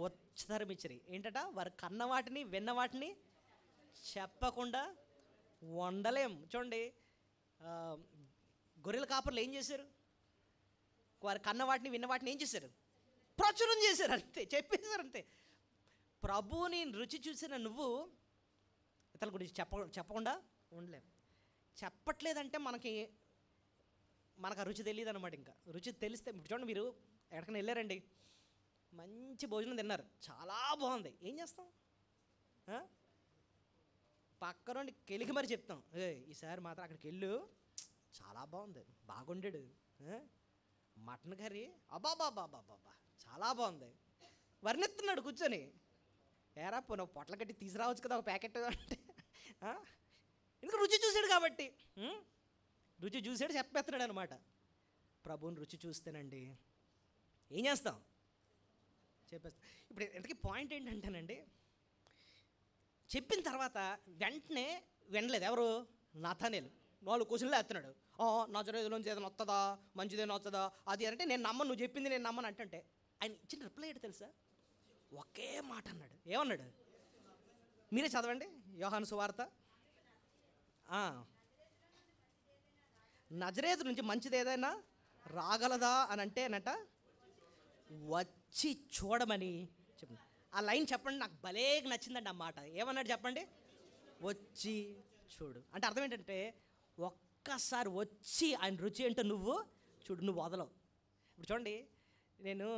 ఉత్తరమిచ్చిరి. ఏంటట? వారు కన్నవాటిని విన్నవాటిని చెప్పకుండా ఉండలేం. చూడండి, గొర్రెల కాపర్లు ఏం చేశారు? వారు కన్నవాటిని విన్నవాటిని ఏం చేశారు? ప్రచురం చేశారు, అంతే, చెప్పేశారు, అంతే. ప్రభువుని రుచి చూసిన నువ్వు ఇతరుల గురించి చెప్పకుండా ఉండలేం. చెప్పట్లేదంటే మనకు ఆ రుచి తెలియదు అనమాట. ఇంకా రుచి తెలిస్తే, చూడండి, మీరు ఎక్కడికైనా వెళ్ళారండి, మంచి భోజనం తిన్నారు, చాలా బాగుంది, ఏం చేస్తాం? పక్క నుండి కెలికి మరి చెప్తాం, ఈసారి మాత్రం అక్కడికి వెళ్ళు, చాలా బాగుంది, బాగుండాడు, మటన్ కర్రీ అబ్బాబాబాబాబా చాలా బాగుంది, వర్ణిస్తున్నాడు కూర్చొని. ఏరా పోను పొట్ల కట్టి తీసుకురావచ్చు కదా ఒక ప్యాకెట్ అంటే, ఎందుకు రుచి చూశాడు కాబట్టి. రుచి చూసాడు చెప్పేస్తున్నాడు అనమాట. ప్రభువుని రుచి చూస్తేనండి ఏం చేస్తాం? చెప్పేస్తాం. ఇప్పుడు ఇంతకీ పాయింట్ ఏంటంటేనండి, చెప్పిన తర్వాత వెంటనే వినలేదు. ఎవరు? నాథానేలు 4 క్వశ్చన్లు వేస్తున్నాడు. నజరేతులోంచి ఏదైనా వస్తుందా, మంచిదేనా వస్తుందా అది అంటే, నేను నమ్మను, నువ్వు చెప్పింది నేను నమ్మను అంటే ఆయన ఇచ్చిన రిప్లై ఏంటి తెలుసా? ఒకే మాట అన్నాడు. ఏమన్నాడు? మీరే చదవండి యోహాను సువార్త. నజరేతు నుంచి మంచిది ఏదైనా రాగలదా అని అంటేనట వచ్చి చూడమని చెప్పండి. ఆ లైన్ చెప్పండి, నాకు భలే నచ్చిందండి ఆ మాట. ఏమన్నాడు చెప్పండి? వచ్చి చూడు అంటే అర్థం ఏంటంటే, ఒక్కసారి వచ్చి ఆయన రుచి ఏంటో నువ్వు చూడు, నువ్వు వదలవు. ఇప్పుడు చూడండి, నేను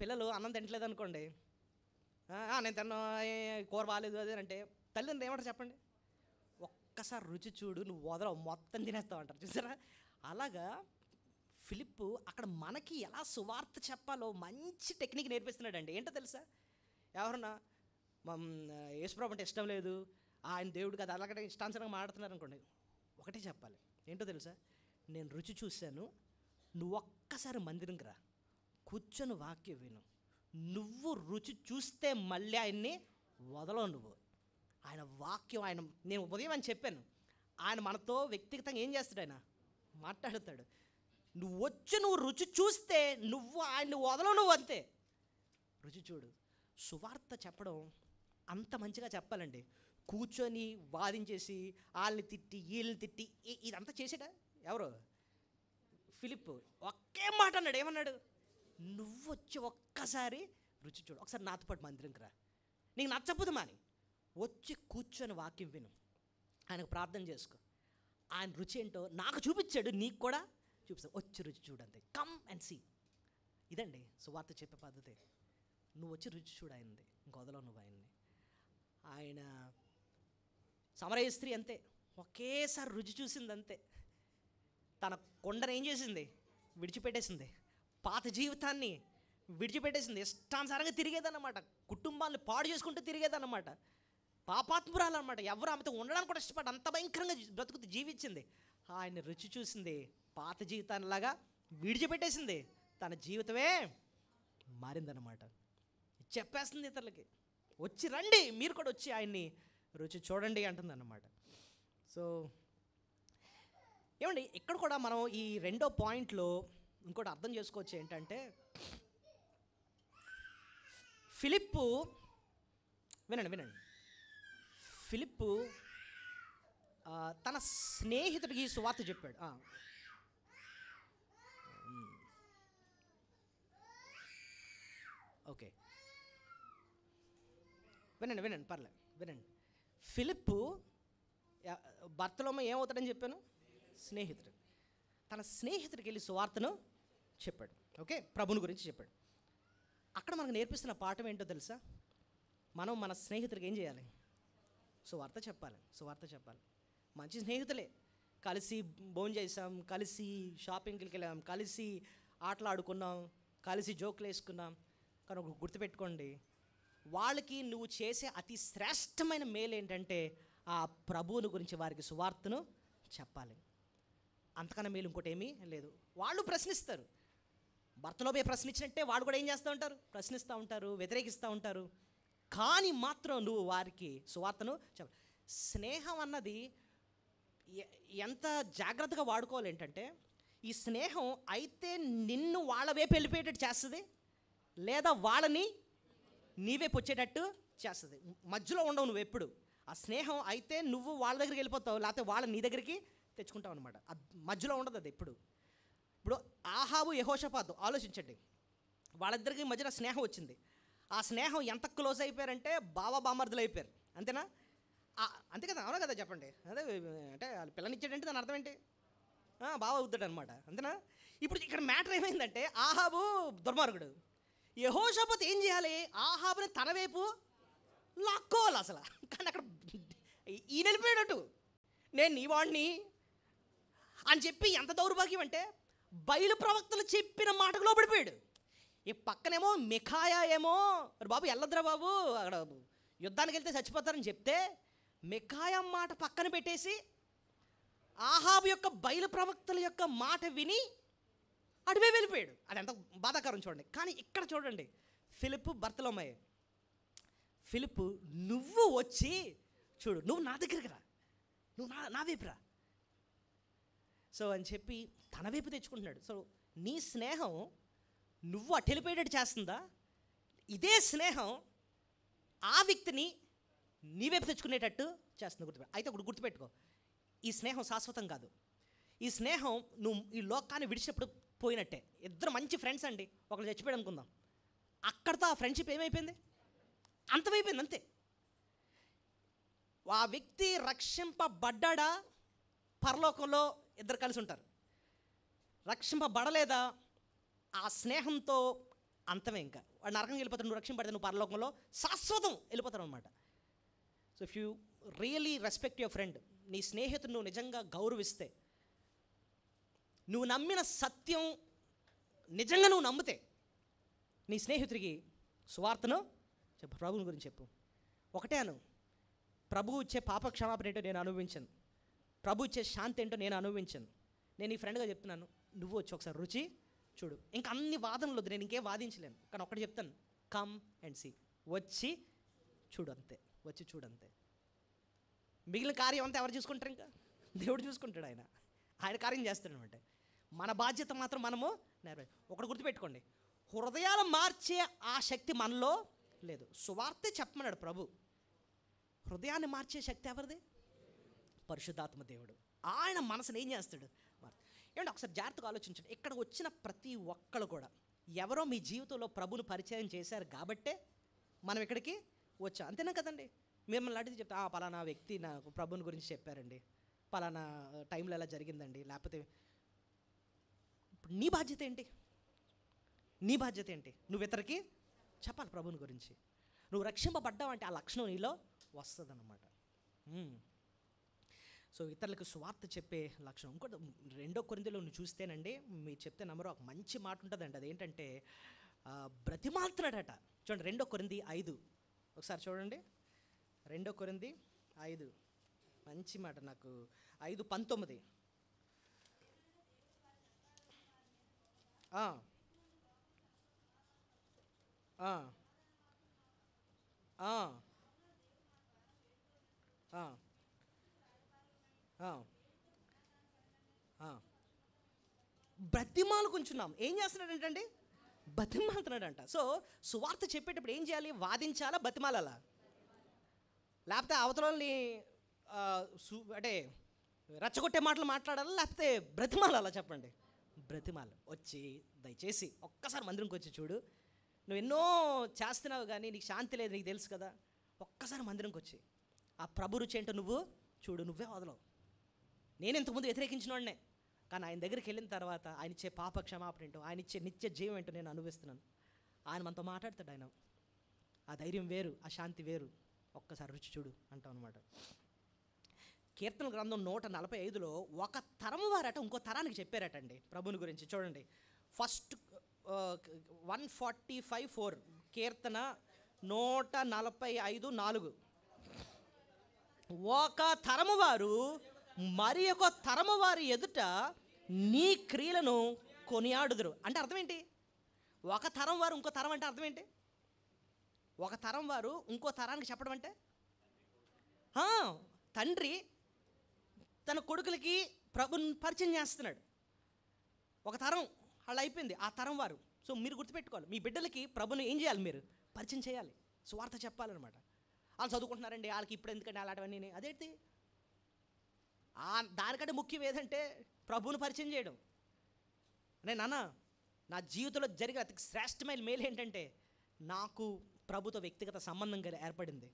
పిల్లలు అన్నం తినట్లేదు అనుకోండి, నేను తిన్నా కూర బాగాలేదు అది అంటే తల్లిదండ్రులు ఏమంటారు చెప్పండి? ఒక్కసారి రుచి చూడు, నువ్వు వదలవు, మొత్తం తినేస్తావు అంటారు. చూసారా? అలాగా ఫిలిప్పు అక్కడ మనకి ఎలా సువార్త చెప్పాలో మంచి టెక్నిక్ నేర్పిస్తున్నాడండి. ఏంటో తెలుసా? ఎవరన్నా యేసుప్రభు అంటే ఇష్టం లేదు, ఆయన దేవుడు కదా, అలాగే ఇష్టానుసారంగా మాట్లాడుతున్నారు అనుకోండి, ఒకటే చెప్పాలి. ఏంటో తెలుసా? నేను రుచి చూశాను, నువ్వు ఒక్కసారి మందిరంకి రా, కూర్చొని వాక్యం విను. నువ్వు రుచి చూస్తే మళ్ళీ ఆయన్ని వదలవు. నువ్వు ఆయన వాక్యం, ఆయన నేను ఉదయం అని చెప్పాను, ఆయన మనతో వ్యక్తిగతంగా ఏం చేస్తాడు? ఆయన మాట్లాడతాడు. నువ్వు వచ్చి నువ్వు రుచి చూస్తే నువ్వు ఆయన్ని వదలవు, నువ్వు అంతే. రుచి చూడు. సువార్త చెప్పడం అంత మంచిగా చెప్పాలండి. కూర్చొని వాదించేసి వాళ్ళని తిట్టి వీళ్ళని తిట్టి ఇదంతా చేసేట ఎవరు? ఫిలిప్పు ఒకే మాట అన్నాడు. ఏమన్నాడు? నువ్వు వచ్చి ఒక్కసారి రుచి చూడు, ఒకసారి నాతో పాటు మందిరంకి రా, నీకు నచ్చకపోతే మాని, వచ్చి కూర్చొని వాక్యం విను, ఆయనకు ప్రార్థన చేసుకో, ఆయన రుచి ఏంటో నాకు చూపించాడు, నీకు కూడా చూపిస్తాడు. వచ్చి రుచి చూడంతే, కమ్ అండ్ సీ. ఇదండి సువార్త చెప్పే పద్ధతి. నువ్వు వచ్చి రుచి చూడు ఆయనది, ఇంకొదలవు నువ్వు ఆయన్ని. ఆయన సమరయ స్త్రీ అంతే, ఒకేసారి రుచి చూసింది అంతే. తన కొండను ఏం చేసింది? విడిచిపెట్టేసింది. పాత జీవితాన్ని విడిచిపెట్టేసింది. ఇష్టానుసారంగా తిరిగేదన్నమాట. కుటుంబాన్ని పాడు చేసుకుంటూ తిరిగేదన్నమాట. పాపాత్మురాలు అనమాట. ఎవరు ఆమెతో ఉండడానికి కూడా ఇష్టపడి అంత భయంకరంగా బ్రతుకుతూ జీవించింది. ఆయన రుచి చూసింది, పాత జీవితాన్నిలాగా విడిచిపెట్టేసింది. తన జీవితమే మారిందన్నమాట. చెప్పేస్తుంది ఇతరులకి, వచ్చి రండి మీరు కూడా వచ్చి ఆయన్ని రుచి చూడండి అంటుందన్నమాట. సో ఏమండి, ఇక్కడ కూడా మనం ఈ రెండో పాయింట్లో ఇంకోటి అర్థం చేసుకోవచ్చు. ఏంటంటే, ఫిలిప్పు వినండి, ఫిలిప్పు తన స్నేహితుడికి ఈ సువార్త చెప్పాడు. ఓకే, వినండి పర్లేదు, వినండి. ఫిలిప్పు బర్తలోమ ఏమవుతాడని చెప్పాను? స్నేహితుడు. తన స్నేహితుడికి వెళ్ళి సువార్తను చెప్పాడు. ఓకే, ప్రభుని గురించి చెప్పాడు. అక్కడ మనకు నేర్పిస్తున్న పాఠం ఏంటో తెలుసా? మనం మన స్నేహితుడికి ఏం చేయాలి? సువార్త చెప్పాలి. మంచి స్నేహితులే, కలిసి భోజనం చేసాం, కలిసి షాపింగ్కి వెళ్ళాం, కలిసి ఆటలు ఆడుకున్నాం, కలిసి జోకులు వేసుకున్నాం. కానీ ఒక గుర్తుపెట్టుకోండి, వాళ్ళకి నువ్వు చేసే అతి శ్రేష్టమైన మేలు ఏంటంటే ఆ ప్రభువుని గురించి వారికి సువార్తను చెప్పాలి. అంతకన్నా మేలు ఇంకోటి ఏమీ లేదు. వాళ్ళు ప్రశ్నిస్తారు, భర్తలోపే ప్రశ్నించినట్టే వాళ్ళు కూడా ఏం చేస్తూ ఉంటారు? ప్రశ్నిస్తూ ఉంటారు, వ్యతిరేకిస్తూ ఉంటారు. కానీ మాత్రం నువ్వు వారికి సువార్తను చెప్పాలి. స్నేహం అన్నది ఎంత జాగ్రత్తగా వాడుకోవాలి ఏంటంటే, ఈ స్నేహం అయితే నిన్ను వాళ్ళ వైపు వెళ్ళిపోయేటట్టు చేస్తుంది, లేదా వాళ్ళని నీ వైపు వచ్చేటట్టు చేస్తుంది. మధ్యలో ఉండవు నువ్వు ఎప్పుడు. ఆ స్నేహం అయితే నువ్వు వాళ్ళ దగ్గరికి వెళ్ళిపోతావు, లేకపోతే వాళ్ళని నీ దగ్గరికి తెచ్చుకుంటావు అనమాట. మధ్యలో ఉండదు అది ఎప్పుడు. ఇప్పుడు ఆహాబు యెహోషాపాతు ఆలోచించండి, వాళ్ళిద్దరికి మధ్యన స్నేహం వచ్చింది. ఆ స్నేహం ఎంత క్లోజ్ అయిపోయారంటే బావ బామర్దులు అయిపోయారు. అంతేనా? అంతే కదా, అవునా కదా చెప్పండి. అదే అంటే వాళ్ళు పిల్లని ఇచ్చాడంటే దాని అర్థం ఏంటి? బావ అవుతాడు అనమాట. అంతేనా? ఇప్పుడు ఇక్కడ మ్యాటర్ ఏమైందంటే, ఆహాబు దుర్మార్గుడు, యెహోషాపాతు ఏం చేయాలి? ఆహాబుని తన వైపు లాక్కోవాలి అసలు. కానీ అక్కడ ఈయన వెళ్ళిపోయాడటు, నేను నీ వాడిని అని చెప్పి. ఎంత దౌర్భాగ్యం అంటే, బయలు ప్రవక్తలు చెప్పిన మాటకు లోబడిపోయాడు. ఈ పక్కనేమో మిఖాయా ఏమో, బాబు వెళ్ళొద్దురా బాబు, అక్కడ యుద్ధానికి వెళ్తే చచ్చిపోతారని చెప్తే, మిఖాయా మాట పక్కన పెట్టేసి ఆహాబు యొక్క బయలు ప్రవక్తల యొక్క మాట విని అటువే వెళ్ళిపోయాడు. అది ఎంత బాధాకరం చూడండి. కానీ ఇక్కడ చూడండి, ఫిలిప్పు బర్తలోమయ్య, ఫిలిప్పు నువ్వు వచ్చి చూడు, నువ్వు నా దగ్గరికి రా, నువ్వు నా వైపురా. సో అని చెప్పి తన వైపు తెచ్చుకుంటున్నాడు. సో నీ స్నేహం నువ్వు అటు వెళ్ళిపోయేటట్టు చేస్తుందా, ఇదే స్నేహం ఆ వ్యక్తిని నీ వైపు తెచ్చుకునేటట్టు చేస్తుంది. అయితే ఒకటి గుర్తుపెట్టుకో, ఈ స్నేహం శాశ్వతం కాదు. ఈ స్నేహం నువ్వు ఈ లోకాన్ని విడిచినప్పుడు పోయినట్టే. ఇద్దరు మంచి ఫ్రెండ్స్ అండి, ఒకళ్ళు చచ్చిపోయాడు అనుకుందాం, అక్కడితో ఆ ఫ్రెండ్షిప్ ఏమైపోయింది, అంతమైపోయింది, అంతే. ఆ వ్యక్తి రక్షింపబడ్డా పరలోకంలో ఇద్దరు కలిసి ఉంటారు. రక్షింపబడలేదా ఆ స్నేహంతో అంతమే. ఇంకా వాడు నరకం వెళ్ళిపోతాడు, నువ్వు రక్షింపడితే నువ్వు పరలోకంలో శాశ్వతం వెళ్ళిపోతావు అనమాట. So if you really respect your friend, నీ స్నేహితుడు నువ్వు నిజంగా గౌరవిస్తే, నువ్వు నమ్మిన సత్యం నిజంగా నువ్వు నమ్మితే, నీ స్నేహితుడికి సువార్తను చెప్పు, ప్రభువుని గురించి చెప్పు. ఒకటే అను, ప్రభువు ఇచ్చే పాప క్షమాపణ ఏంటో నేను అనుభవించాను, ప్రభు ఇచ్చే శాంతి ఏంటో నేను అనుభవించాను. నేను ఈ ఫ్రెండ్గా చెప్తున్నాను, నువ్వు వచ్చి ఒకసారి రుచి చూడు. ఇంకా అన్ని వాదనలు వద్దు, నేను ఇంకేం వాదించలేను. కానీ ఒకటి చెప్తాను, కమ్ అండ్ సీ, వచ్చి చూడు అంతే, వచ్చి చూడు అంతే. మిగిలిన కార్యం అంతా ఎవరు చూసుకుంటారు? ఇంకా దేవుడు చూసుకుంటాడు. ఆయన కార్యం చేస్తాడు అనమాట. మన బాధ్యత మాత్రం మనము నెరవేర్చాలి. ఒకటి గుర్తుపెట్టుకోండి, హృదయాలు మార్చే ఆ శక్తి మనలో లేదు. సువార్తే చెప్పమన్నాడు ప్రభు. హృదయాన్ని మార్చే శక్తి ఎవరిది? పరిశుద్ధాత్మ దేవుడు. ఆయన మనసుని ఏం చేస్తాడు? ఏమంటే ఒకసారి జాగ్రత్తగా ఆలోచించండి. ఇక్కడ వచ్చిన ప్రతి ఒక్కరు కూడా ఎవరో మీ జీవితంలో ప్రభుని పరిచయం చేశారు కాబట్టే మనం ఇక్కడికి వచ్చాం, అంతేనా కదండి? మిమ్మల్ని అడిగి చెప్తా, పలానా వ్యక్తి నాకు ప్రభుని గురించి చెప్పారండి, పలానా టైంలో ఎలా జరిగిందండి, లేకపోతే ఇప్పుడు నీ బాధ్యత ఏంటి? నీ బాధ్యత ఏంటి? నువ్వు ఇతరికి చెప్పాలి ప్రభుని గురించి. నువ్వు రక్షింపబడ్డావంటే ఆ లక్షణం నీలో వస్తుందన్నమాట. సో ఇతరులకు సువార్త చెప్పే లక్షణం. ఇంకోటి 2 కొరింథీలో నువ్వు చూస్తేనండి, మీరు చెప్తే నమ్మరు, ఒక మంచి మాట ఉంటుందండి. అదేంటంటే బ్రతిమాలుతున్నాడట. చూడండి 2 కొరింథీ 5 ఒకసారి చూడండి. 2 కొరింథీ 5 మంచి మాట, నాకు 5:19. బ్రతిమాలు కొంచున్నాం. ఏం చేస్తున్నాడంటండి? బతిమాలుతున్నాడంట. సో సువార్త చెప్పేటప్పుడు ఏం చేయాలి? వాదించాలా, బతిమాలాలా? లేకపోతే అవతలని అంటే రెచ్చగొట్టే మాటలు మాట్లాడాలా, లేకపోతే బ్రతిమాలాలా? చెప్పండి. బ్రతిమాలు. వచ్చి దయచేసి ఒక్కసారి మందిరంకి వచ్చి చూడు, నువ్వు ఎన్నో చేస్తున్నావు కానీ నీకు శాంతి లేదు, నీకు తెలుసు కదా. ఒక్కసారి మందిరంకి వచ్చి ఆ ప్రభు రుచి ఏంటో నువ్వు చూడు. నువ్వే వదలవు. నేను ఇంతకుముందు వ్యతిరేకించిన వాడినే, కానీ ఆయన దగ్గరికి వెళ్ళిన తర్వాత ఆయన ఇచ్చే పాప క్షమాపణ ఏంటో, ఆయన ఇచ్చే నిత్య జీవం ఏంటో నేను అనుభవిస్తున్నాను. ఆయన మనతో మాట్లాడతాడు. ఆయన ఆ ధైర్యం వేరు, ఆ శాంతి వేరు. ఒక్కసారి రుచి చూడు అంటాం అనమాట. కీర్తన గ్రంథం 145లో ఒక తరం వారట ఇంకో తరానికి చెప్పారటండి ప్రభుని గురించి. చూడండి, ఫస్ట్ 145:4 కీర్తన 145:4. ఒక తరము వారు మరి ఒక తరము వారి ఎదుట నీ క్రియలను కొనియాడుదురు. అంటే అర్థం ఏంటి? ఒక తరం వారు ఇంకో తరం అంటే అర్థం ఏంటి? ఒక తరం వారు ఇంకో తరానికి చెప్పడం అంటే, తండ్రి తన కొడుకులకి ప్రభుని పరిచయం చేస్తున్నాడు. ఒక తరం అలా అయిపోయింది, ఆ తరం వారు. సో మీరు గుర్తుపెట్టుకోవాలి, మీ బిడ్డలకి ప్రభుని ఏం చేయాలి? మీరు పరిచయం చేయాలి, సువార్త చెప్పాలన్నమాట. వాళ్ళు చదువుకుంటున్నారండి, వాళ్ళకి ఇప్పుడు ఎందుకంటే అలాంటివన్నీ. అదేంటి? దానికంటే ముఖ్యం ఏదంటే ప్రభువుని పరిచయం చేయడం. నాన్న, నా జీవితంలో జరిగిన అతి శ్రేష్టమైన మేలు ఏంటంటే నాకు ప్రభుతో వ్యక్తిగత సంబంధం ఏర్పడింది.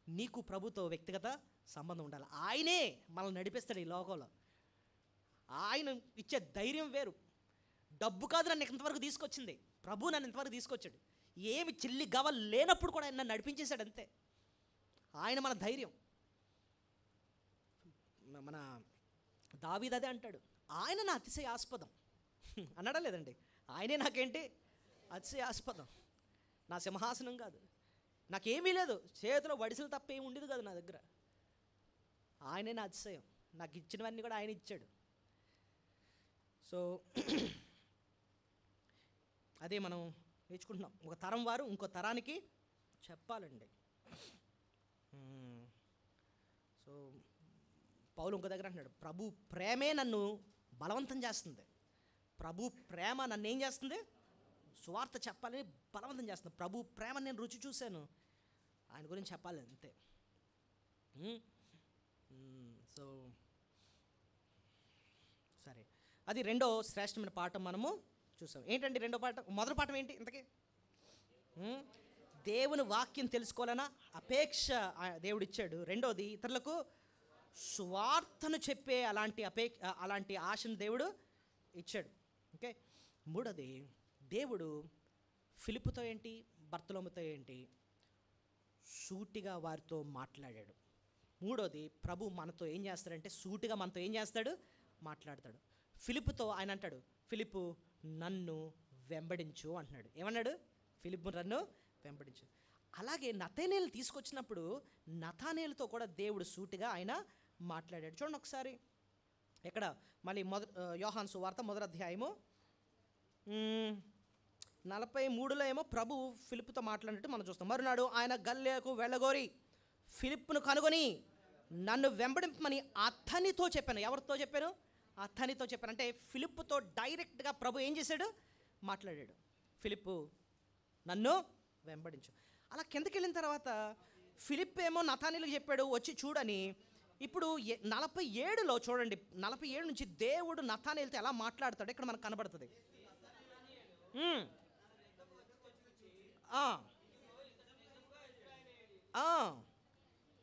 నీకు ప్రభుతో వ్యక్తిగత సంబంధం ఉండాలి. ఆయనే మనల్ని నడిపిస్తాడు ఈ లోకంలో. ఆయన ఇచ్చే ధైర్యం వేరు. డబ్బు కాదు నన్ను ఇంతవరకు తీసుకొచ్చింది, ప్రభు నన్ను ఇంతవరకు తీసుకొచ్చాడు. ఏమి చిల్లి గవ్వలు లేనప్పుడు కూడా ఆయన నన్ను నడిపించేశాడు, అంతే. ఆయన మన ధైర్యం. మన దావీదు అదే అంటాడు, ఆయన నా అతిశయాస్పదం అన్నాడా లేదండి? ఆయనే నాకేంటి? అతిశయాస్పదం. నా సింహాసనం కాదు, నాకేమీ లేదు, చేతిలో వడిసలు తప్ప ఏమి ఉండేది కాదు నా దగ్గర. ఆయనే నా అతిశయం. నాకు ఇచ్చినవన్నీ కూడా ఆయన ఇచ్చాడు. సో అదే మనం నేర్చుకుంటున్నాం. ఒక తరం వారు ఇంకో తరానికి చెప్పాలండి. సో పౌలు ఇంకో దగ్గర అంటున్నాడు, ప్రభు ప్రేమే నన్ను బలవంతం చేస్తుంది. ప్రభు ప్రేమ నన్ను ఏం చేస్తుంది? సువార్త చెప్పాలని బలవంతం చేస్తుంది. ప్రభు ప్రేమ నేను రుచి చూశాను, ఆయన గురించి చెప్పాలి అంతే. సో సరే, అది రెండో శ్రేష్టమైన పాఠం మనము చూసాం. ఏంటండి రెండో పాఠం? మొదటి పాఠం ఏంటి ఇంతకీ? దేవుని వాక్యం తెలుసుకోవాలన్న అపేక్ష దేవుడు ఇచ్చాడు. రెండోది ఇతరులకు సువార్తను చెప్పే అలాంటి ఆశను దేవుడు ఇచ్చాడు. ఓకే. మూడోది, దేవుడు ఫిలిప్పుతో ఏంటి, బర్తలోముతో ఏంటి, సూటిగా వారితో మాట్లాడాడు. మూడోది, ప్రభు మనతో ఏం చేస్తాడంటే సూటిగా మనతో ఏం చేస్తాడు? మాట్లాడతాడు. ఫిలిప్పుతో ఆయన అంటాడు, ఫిలిప్పు నన్ను వెంబడించు అంటున్నాడు. ఏమన్నాడు? ఫిలిప్పు నన్ను వెంబడించు. అలాగే నతనేలు తీసుకొచ్చినప్పుడు నతానేలుతో కూడా దేవుడు సూటిగా ఆయన మాట్లాడాడు. చూడండి ఒకసారి ఇక్కడ మళ్ళీ యోహాను సువార్త 1వ అధ్యాయము 43లో ఏమో ప్రభు ఫిలిప్పుతో మాట్లాడినట్టు మనం చూస్తాం. మరునాడు ఆయన గల్లియోకు వెళ్ళగోరి ఫిలిప్పును కనుగొని నన్ను వెంబడింపమని అతనితో చెప్పాను. ఎవరితో చెప్పాను? అతనితో చెప్పాను. అంటే ఫిలిప్పుతో డైరెక్ట్గా ప్రభు ఏం చేశాడు? మాట్లాడాడు. ఫిలిప్పు నన్ను వెంబడించు. అలా కిందకి వెళ్ళిన తర్వాత ఫిలిప్ ఏమో నతానీలకు చెప్పాడు వచ్చి చూడని. ఇప్పుడు 47లో చూడండి, 47 నుంచి దేవుడు నతానీలతో ఎలా మాట్లాడతాడో ఇక్కడ మనకు కనబడుతుంది.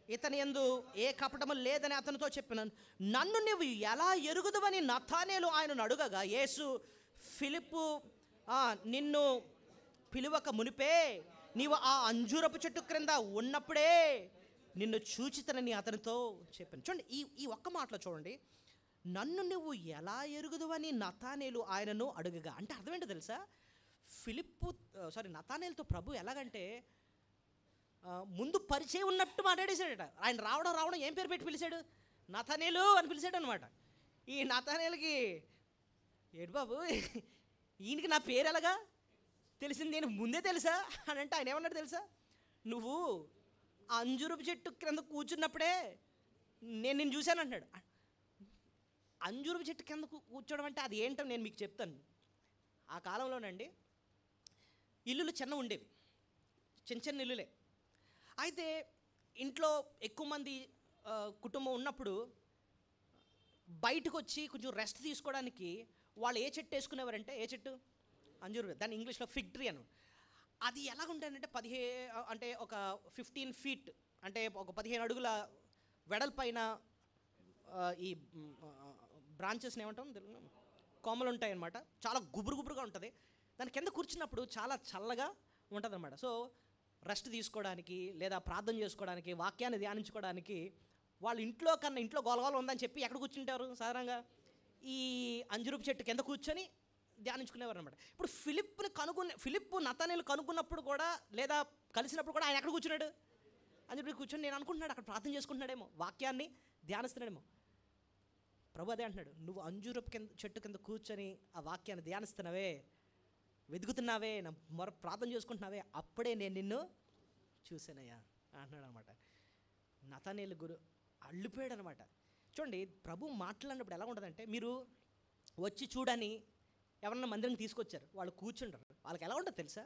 ఇతని యందు ఏ కపటము లేదని అతనితో చెప్పినాను. నన్ను నువ్వు ఎలా ఎరుగుదువని నతానేలు ఆయనను అడుగగా యేసు, ఫిలిప్పు నిన్ను పిలువక మునిపే నీవు ఆ అంజూరపు చెట్టు క్రింద ఉన్నప్పుడే నిన్ను చూచితనని అతనితో చెప్పాను. చూడండి, ఈ ఒక్క మాటలో చూడండి, నన్ను నువ్వు ఎలా ఎరుగుదువని నతానేలు ఆయనను అడుగగా. అంటే అర్థం ఏంటో తెలుసా? నతానేలుతో ప్రభు ఎలాగంటే ముందు పరిచయం ఉన్నట్టు మాట్లాడేశాడట. ఆయన రావడం ఏం పేరు పెట్టి పిలిచాడు? నతానేలు అని పిలిచాడు అనమాట. ఈ నతానేలుకి ఏడు బాబు, ఈయనకి నా పేరు ఎలాగా తెలిసింది, నేను ముందే తెలుసా అని అంటే ఆయన ఏమన్నాడు తెలుసా? నువ్వు అంజూరపు చెట్టు కింద కూర్చున్నప్పుడే నేను నిన్ను చూశాను అంటున్నాడు. అంజూరపు చెట్టు కింద కూర్చోవడం అంటే అది ఏంటో నేను మీకు చెప్తాను. ఆ కాలంలోనండి ఇల్లులు చిన్న ఉండేవి, చిన్న ఇల్లులే. అయితే ఇంట్లో ఎక్కువ మంది కుటుంబం ఉన్నప్పుడు బయటకు వచ్చి కొంచెం రెస్ట్ తీసుకోవడానికి వాళ్ళు ఏ చెట్టు వేసుకునేవారంటే, ఏ చెట్టు? అంజూరు. దాన్ని ఇంగ్లీష్లో ఫిగ్ ట్రీ అను. అది ఎలాగ ఉంటాయంటే ఒక 15 ఫీట్, అంటే ఒక 15 అడుగుల వెడల్పైన ఈ బ్రాంచెస్ని ఏమంటాం, కొమ్మలు ఉంటాయి అన్నమాట. చాలా గుబురుగా ఉంటుంది. దాని కింద కూర్చున్నప్పుడు చాలా చల్లగా ఉంటుంది అన్నమాట. సో రెస్ట్ తీసుకోవడానికి లేదా ప్రార్థన చేసుకోవడానికి, వాక్యాన్ని ధ్యానించుకోవడానికి వాళ్ళ ఇంట్లో గోలగోల ఉందని చెప్పి ఎక్కడ కూర్చుంటారు సాధారణంగా? ఈ అంజూరపు చెట్టు కింద కూర్చొని ధ్యానించుకునేవారు అనమాట. ఇప్పుడు ఫిలిప్పు నతానేలు కనుక్కున్నప్పుడు కూడా లేదా కలిసినప్పుడు కూడా ఆయన ఎక్కడ కూర్చున్నాడు? అంజూరపు కూర్చొని నేను అనుకుంటున్నాడు అక్కడ ప్రార్థన చేసుకుంటున్నాడేమో, వాక్యాన్ని ధ్యానిస్తున్నాడేమో. ప్రభు అదే అంటున్నాడు, నువ్వు అంజూరపు చెట్టు కింద కూర్చొని ఆ వాక్యాన్ని ధ్యానిస్తున్నావే, వెతుకుతున్నావే, నా ప్రార్థన చేసుకుంటున్నావే, అప్పుడే నేను నిన్ను చూసానయ్యా అంటున్నాడు అనమాట. నతానేలు అల్లిపోయాడు అనమాట. చూడండి, ప్రభు మాట్లాడినప్పుడు ఎలా ఉంటుందంటే, మీరు వచ్చి చూడని ఎవరన్నా మందిరం తీసుకొచ్చారు, వాళ్ళు కూర్చుంటారు, వాళ్ళకి ఎలా ఉంటుంది తెలుసా?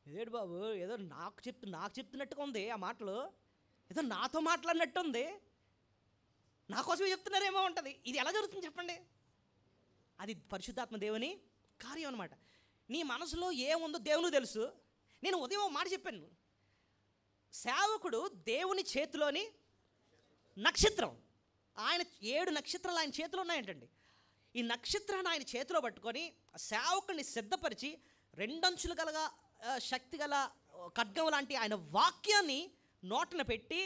ఇదేంటి బాబు, ఏదో నాకు చెప్తున్నట్టుగా ఉంది, ఆ మాటలు ఏదో నాతో మాట్లాడినట్టు ఉంది, నా కోసమే చెప్తున్నారేమో ఉంటుంది. ఇది ఎలా జరుగుతుంది చెప్పండి? అది పరిశుద్ధాత్మ దేవుని కార్యం అనమాట. నీ మనసులో ఏముందో దేవునికి తెలుసు. నేను ఉదయం మాట చెప్పాను, సేవకుడు దేవుని చేతిలోని నక్షత్రం. ఆయన 7 నక్షత్రాలు ఆయన చేతిలో ఉన్నాయంటండి. ఈ నక్షత్రాన్ని ఆయన చేతిలో పట్టుకొని సేవకుడిని సిద్ధపరిచి 2 అంచులు గల శక్తి గల ఖడ్గం లాంటి ఆయన వాక్యాన్ని నోటన పెట్టి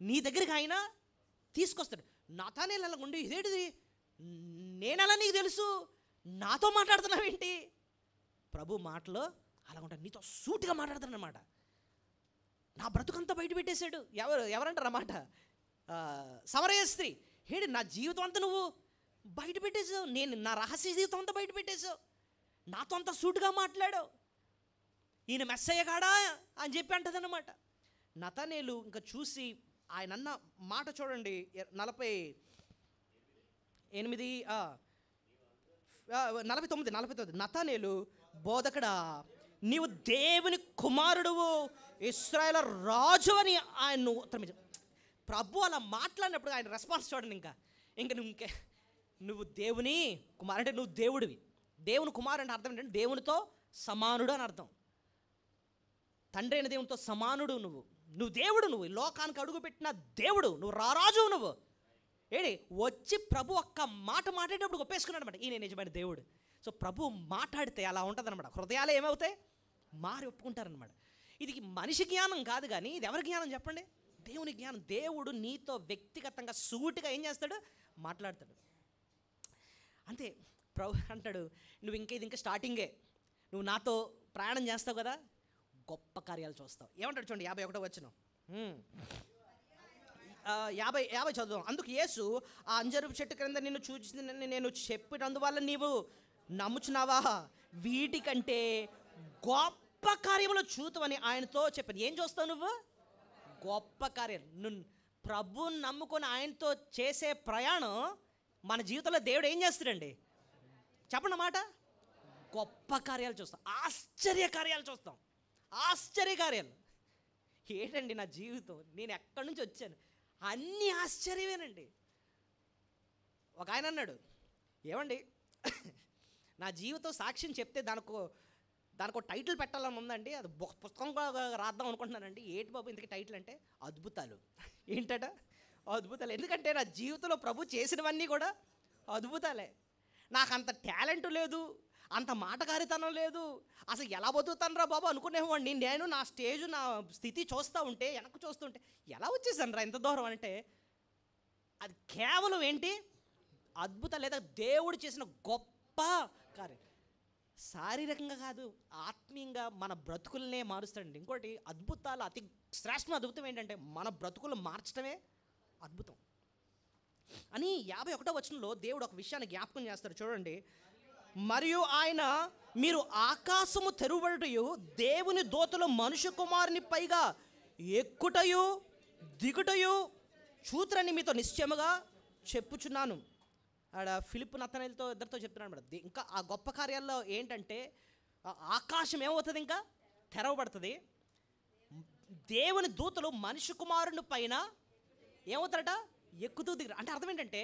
నీ దగ్గరికి ఆయన తీసుకొస్తాడు. నతానేలు అలా ఉండి, ఇదేంటిది, నేనలా నీకు తెలుసు, నాతో మాట్లాడుతున్నావేంటి? ప్రభు మాటలో అలా ఉంటాడు, నీతో సూటిగా మాట్లాడతాడనమాట. నా బ్రతుకంతా బయట పెట్టేశాడు. ఎవరంటారు అన్నమాట? సమరయ స్త్రీ. ఏంటి నా జీవితం అంతా నువ్వు బయట పెట్టేశావు, నేను నా రహస్య జీవితం అంతా బయట పెట్టేశావు, నాతో అంతా సూటుగా మాట్లాడావు, ఈయన మెస్సయ్య కాడా అని చెప్పి అంటదన్నమాట. నతానేలు ఇంకా చూసి ఆయన అన్న మాట చూడండి, 48 49 నతానేలు, బోధకుడా నీవు దేవుని కుమారుడువు, ఇశ్రాయేలు రాజు అని ఆయన ఉత్తరం ఇచ్చాడు. ప్రభు అలా మాట్లాడినప్పుడు ఆయన రెస్పాన్స్ చూడండి. ఇంకా నువ్వు దేవుని కుమారు అంటే నువ్వు దేవుడివి. దేవుని కుమారు అంటే అర్థం ఏంటంటే దేవునితో సమానుడు అని అర్థం. తండ్రి అయిన దేవునితో సమానుడు నువ్వు దేవుడు, నువ్వు లోకానికి అడుగు పెట్టిన దేవుడు, నువ్వు రారాజు. నువ్వు వచ్చి ప్రభు ఒక్క మాట మాట్లాడేటప్పుడు ఒప్పేసుకున్నాడు అనమాట, ఈయన నిజమైన దేవుడు. సో ప్రభు మాట్లాడితే అలా ఉంటుంది అనమాట. హృదయాలు ఏమవుతాయి? మారి ఒప్పుకుంటారనమాట. ఇది మనిషి జ్ఞానం కాదు, కానీ ఇది ఎవరి జ్ఞానం చెప్పండి? దేవుని జ్ఞానం. దేవుడు నీతో వ్యక్తిగతంగా సూటిగా ఏం చేస్తాడు? మాట్లాడతాడు. అంతే. ప్రభు అంటాడు, నువ్వు ఇది ఇంకా స్టార్టింగే, నువ్వు నాతో ప్రయాణం చేస్తావు కదా, గొప్ప కార్యాలు చూస్తావు. ఏమంటాడు చూడండి, 51వ వచనం, 50 చదువు. అందుకు యేసు, ఆ అంజరపు చెట్టు క్రింద నిన్ను చూచిందని నేను చెప్పినందువల్ల నీవు నమ్ముచున్నావా? వీటికంటే గొప్ప కార్యములు చూతువని ఆయనతో చెప్పాను. ఏం చూస్తావు నువ్వు? గొప్ప కార్యాలు. నువ్వు ప్రభువుని నమ్ముకొని ఆయనతో చేసే ప్రయాణం మన జీవితంలో దేవుడు ఏం చేస్తాడండి? చెప్పండి మాట. గొప్ప కార్యాలు చూస్తాం, ఆశ్చర్య కార్యాలు చూస్తాం. ఆశ్చర్యకార్యాలు ఏంటండి? నా జీవితం, నేను ఎక్కడి నుంచి వచ్చాను, అన్నీ ఆశ్చర్యమేనండి. ఒక ఆయన అన్నాడు, ఏమండి నా జీవితం సాక్ష్యం చెప్తే దానికో టైటిల్ పెట్టాలని ఉందండి, అది పుస్తకం రాద్దాం అనుకుంటున్నానండి. ఏంటి బాబు ఇంతకీ టైటిల్ అంటే? అద్భుతాలు. ఏంటట? అద్భుతాలు. ఎందుకంటే నా జీవితంలో ప్రభు చేసినవన్నీ కూడా అద్భుతాలే. నాకు అంత టాలెంట్ లేదు, అంత మాటకారితనం లేదు, అసలు ఎలా బతుకుతాను రా బాబు అనుకునేవాడిని. నేను నా స్టేజ్, నా స్థితి చూస్తూ ఉంటే, వెనక్కి చూస్తుంటే ఎలా వచ్చేసాను రా ఇంత దూరం అంటే, అది కేవలం ఏంటి? అద్భుతాలు, లేదా దేవుడు చేసిన గొప్ప కార్యం. శారీరకంగా కాదు, ఆత్మీయంగా మన బ్రతుకులనే మారుస్తాడండి. ఇంకోటి అద్భుతాలు, అతి శ్రేష్టమైన అద్భుతం ఏంటంటే మన బ్రతుకులు మార్చడమే అద్భుతం అని 51వ వచనంలో దేవుడు ఒక విషయాన్ని జ్ఞాపకం చేస్తాడు చూడండి. మరియు ఆయన, మీరు ఆకాశము తెరువబడుటయు దేవుని దూతలు మనుష్య కుమారుని పైగా ఎక్కుటయు దిగుటయు చూతురని మీతో నిశ్చయముగా చెప్పుచున్నాను. ఆడ ఫిలిప్పు నతనయేలుతో ఇద్దరితో చెప్తున్నాను అనమాట. ఇంకా ఆ గొప్ప కార్యాల్లో ఏంటంటే ఆకాశం ఏమవుతుంది? ఇంకా తెరవబడుతుంది. దేవుని దూతలు మనిషి కుమారుని పైన ఏమవుతారట? ఎక్కుతూ దిగుతారు. అంటే అర్థం ఏంటంటే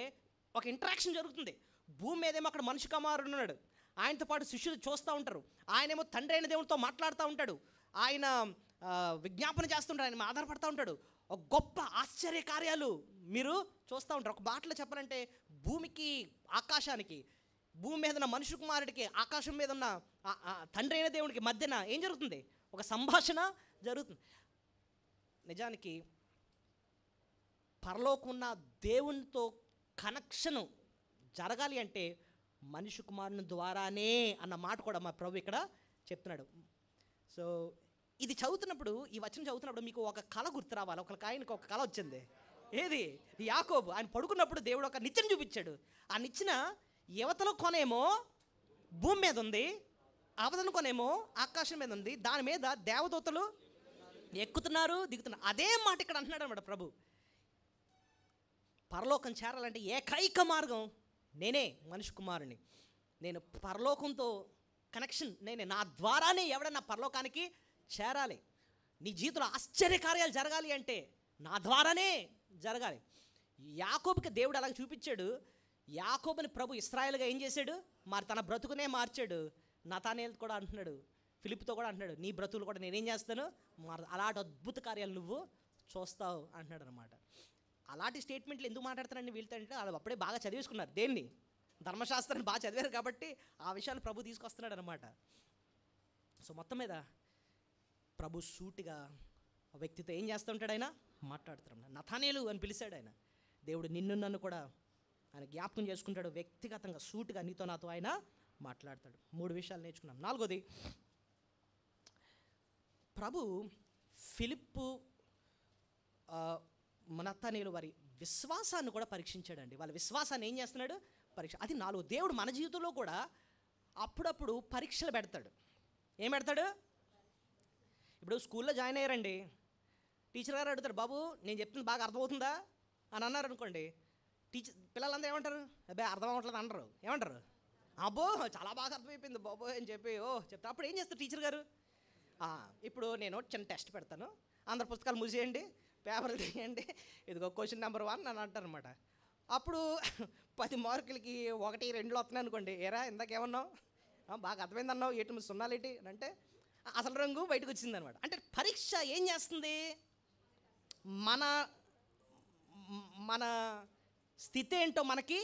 ఒక ఇంటరాక్షన్ జరుగుతుంది. భూమి మీదేమో అక్కడ మనిషి కుమారుడు ఉన్నాడు, ఆయనతో పాటు శిష్యులు చూస్తూ ఉంటారు. ఆయనేమో తండ్రి అయిన దేవునితో మాట్లాడుతూ ఉంటాడు, ఆయన విజ్ఞాపన చేస్తుంటాడు, ఆయన ఆధారపడుతూ ఉంటాడు. ఒక గొప్ప ఆశ్చర్య కార్యాలు మీరు చూస్తూ ఉంటారు. ఒక మాటలో చెప్పాలంటే భూమికి ఆకాశానికి, భూమి మీద ఉన్న మనుషు కుమారుడికి ఆకాశం మీద ఉన్న తండ్రి అయిన దేవునికి మధ్యన ఏం జరుగుతుంది? ఒక సంభాషణ జరుగుతుంది. నిజానికి పరలోకం ఉన్న దేవునితో కనెక్షను జరగాలి అంటే మనిషి కుమారుని ద్వారానే అన్న మాట కూడా మా ప్రభు ఇక్కడ చెప్తున్నాడు. సో ఇది చదువుతున్నప్పుడు, ఈ వచనం చదువుతున్నప్పుడు మీకు ఒక కళ గుర్తు రావాలి. ఆయనకు ఒక కళ వచ్చింది. ఏది? యాకోబు ఆయన పడుకున్నప్పుడు దేవుడు ఒక నిచ్చెన చూపించాడు. ఆ నిచ్చెన యువతలో కొనేమో భూమి మీద ఉంది, అవతల కొనేమో ఆకాశం మీద ఉంది. దాని మీద దేవదూతలు ఎక్కుతున్నారు, దిగుతున్నారు. అదే మాట ఇక్కడ అంటున్నాడు అన్నమాట ప్రభు. పరలోకం చేరాలంటే ఏకైక మార్గం నేనే, మనిషి కుమారుని. నేను పరలోకంతో కనెక్షన్ నేనే, నా ద్వారానే ఎవడన్నా పరలోకానికి చేరాలి. నీ జీవితంలో ఆశ్చర్యకార్యాలు జరగాలి అంటే నా ద్వారానే జరగాలి. యాకోబుకి దేవుడు అలాగ చూపించాడు. యాకోబుని ప్రభు ఇశ్రాయేలుగా ఏం చేశాడు? మరి తన బ్రతుకునే మార్చాడు. నతానేలు కూడా అంటున్నాడు, ఫిలిప్తో కూడా అంటున్నాడు, నీ బ్రతుకులు కూడా నేనేం చేస్తాను? అలాంటి అద్భుత కార్యాలు నువ్వు చూస్తావు అంటున్నాడు అనమాట. అలాంటి స్టేట్మెంట్లు ఎందుకు మాట్లాడతానండి వీళ్ళతో అంటే, వాళ్ళు అప్పుడే బాగా చదివేసుకున్నారు. దేన్ని? ధర్మశాస్త్రాన్ని బాగా చదివారు కాబట్టి ఆ విషయాలు ప్రభు తీసుకొస్తున్నాడు అనమాట. సో మొత్తం మీద ప్రభు సూటిగా వ్యక్తితో ఏం చేస్తూ ఉంటాడు? ఆయన మాట్లాడుతున్నాడు. నతానేలు అని పిలిచాడు ఆయన. దేవుడు నిన్ను నన్ను కూడా ఆయన జ్ఞాపకం చేసుకుంటాడు. వ్యక్తిగతంగా సూటిగా నీతో నాతో ఆయన మాట్లాడతాడు. 3 విషయాలు నేర్చుకున్నాం. 4వది, ప్రభు ఫిలిప్పు నతానేలు వారి విశ్వాసాన్ని కూడా పరీక్షించాడండి. వాళ్ళ విశ్వాసాన్ని ఏం చేస్తున్నాడు? పరీక్ష. అది 4. దేవుడు మన జీవితంలో కూడా అప్పుడప్పుడు పరీక్షలు పెడతాడు. ఏం పెడతాడు? ఇప్పుడు స్కూల్లో జాయిన్ అయ్యారండి, టీచర్ గారు అడుగుతారు, బాబు నేను చెప్తుంది బాగా అర్థమవుతుందా అని అన్నారు అనుకోండి, పిల్లలందరూ ఏమంటారు, అబ్బాయి అర్థం అవ్వట్లేదు అంటారు. ఏమంటారు, అబ్బో చాలా బాగా అర్థమైపోయింది బాబు అని చెప్పి చెప్తా. అప్పుడు ఏం చేస్తారు టీచర్ గారు, ఇప్పుడు నేను చిన్న టెస్ట్ పెడతాను, అందరు పుస్తకాలు మూసేయండి, పేపర్లు తీయండి, ఇదిగో క్వశ్చన్ నెంబర్ 1 అని అంటారు అనమాట. అప్పుడు 10 మార్కులకి 1, 2 వస్తున్నాయి అనుకోండి, ఏరా ఇందాకేమన్నావు, బాగా అర్థమైంది అన్నావు, ఏటి 0 ఏంటి అని అంటే అసలు రంగు బయటకు వచ్చింది అనమాట. అంటే పరీక్ష ఏం చేస్తుంది, మన మన స్థితి ఏంటో మనకి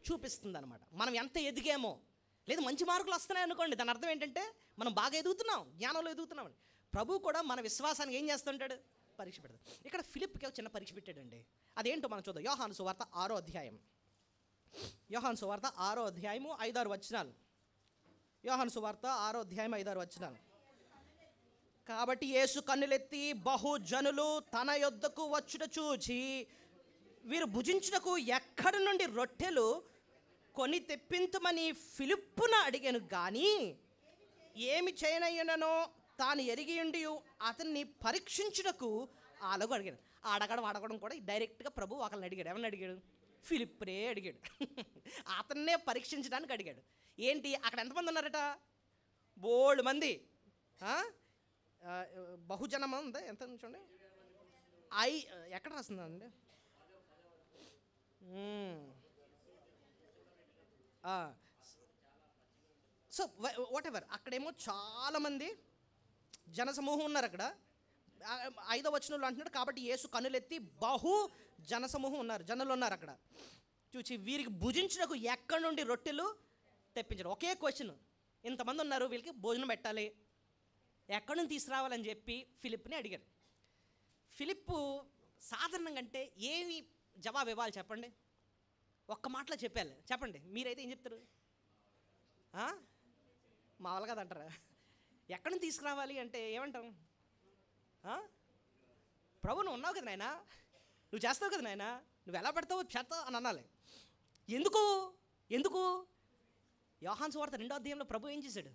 చూపిస్తుంది అనమాట. మనం ఎంత ఎదిగామో, లేదు మంచి మార్కులు వస్తున్నాయి అనుకోండి, దాని అర్థం ఏంటంటే మనం బాగా ఎదుగుతున్నాం, జ్ఞానంలో ఎదుగుతున్నాం. ప్రభు కూడా మన విశ్వాసానికి ఏం చేస్తుంటాడు, పరీక్ష పెడతాడు. ఇక్కడ ఫిలిప్కి చిన్న పరీక్ష పెట్టాడండి. అదేంటో మనం చూద్దాం. యోహాను సువార్త 6వ అధ్యాయం, యోహాను సువార్త 6వ అధ్యాయము 5-6 వచనాలు. యోహాను సువార్త 6వ అధ్యాయం 5-6 వచనాలు. కాబట్టి యేసు కన్నులెత్తి బహుజనులు తన యొద్దకు వచ్చుట చూచి, వీరు భుజించుటకు ఎక్కడి నుండి రొట్టెలు కొని తెప్పించమని ఫిలిప్పును అడిగాను, కానీ ఏమి చేయనయ్యుననో తాను ఎరిగి ఉండి అతన్ని పరీక్షించుటకు అలాగూ అడిగాడు. అడగడం కూడా డైరెక్ట్గా ప్రభు ఒకళ్ళని అడిగాడు. ఎవరిని అడిగాడు, ఫిలిప్పునే అడిగాడు. అతన్నే పరీక్షించడానికి అడిగాడు. ఏంటి, అక్కడ ఎంతమంది ఉన్నారట, బోల్డ్ మంది, బహుజనం ఉంది, ఎంత చూడండి, ఎక్కడ రాస్తుందండి, సో వాట్ ఎవర్, అక్కడేమో చాలామంది జనసమూహం ఉన్నారు. అక్కడ 5వ వచనంలో అంటున్నాడు, కాబట్టి యేసు కన్నులెత్తి బహు జనసమూహం ఉన్నారు, జనులు ఉన్నారు అక్కడ చూచి, వీరికి భుజించుటకు ఎక్కడి నుండి రొట్టెలు తెప్పించడం. ఒకే క్వశ్చన్, ఇంతమంది ఉన్నారు, వీళ్ళకి భోజనం పెట్టాలి, ఎక్కడి నుంచి తీసుకురావాలని చెప్పి ఫిలిప్ని అడిగాడు. ఫిలిప్పు సాధారణంగా అంటే ఏమి జవాబు ఇవ్వాలి చెప్పండి, ఒక్క మాటలో చెప్పాలి చెప్పండి, మీరైతే ఏం చెప్తారు, మామూలుగా కదా అంటారా, ఎక్కడి నుంచి తీసుకురావాలి అంటే ఏమంటాం, ప్రభు నువ్వు ఉన్నావు కదా నాయనా, నువ్వు చేస్తావు కదా నాయనా, నువ్వు ఎలా పెడతావు చేస్తావు అని అనాలి. ఎందుకు యోహాను సువార్త 2వ అధ్యాయంలో ప్రభు ఏం చేశాడు,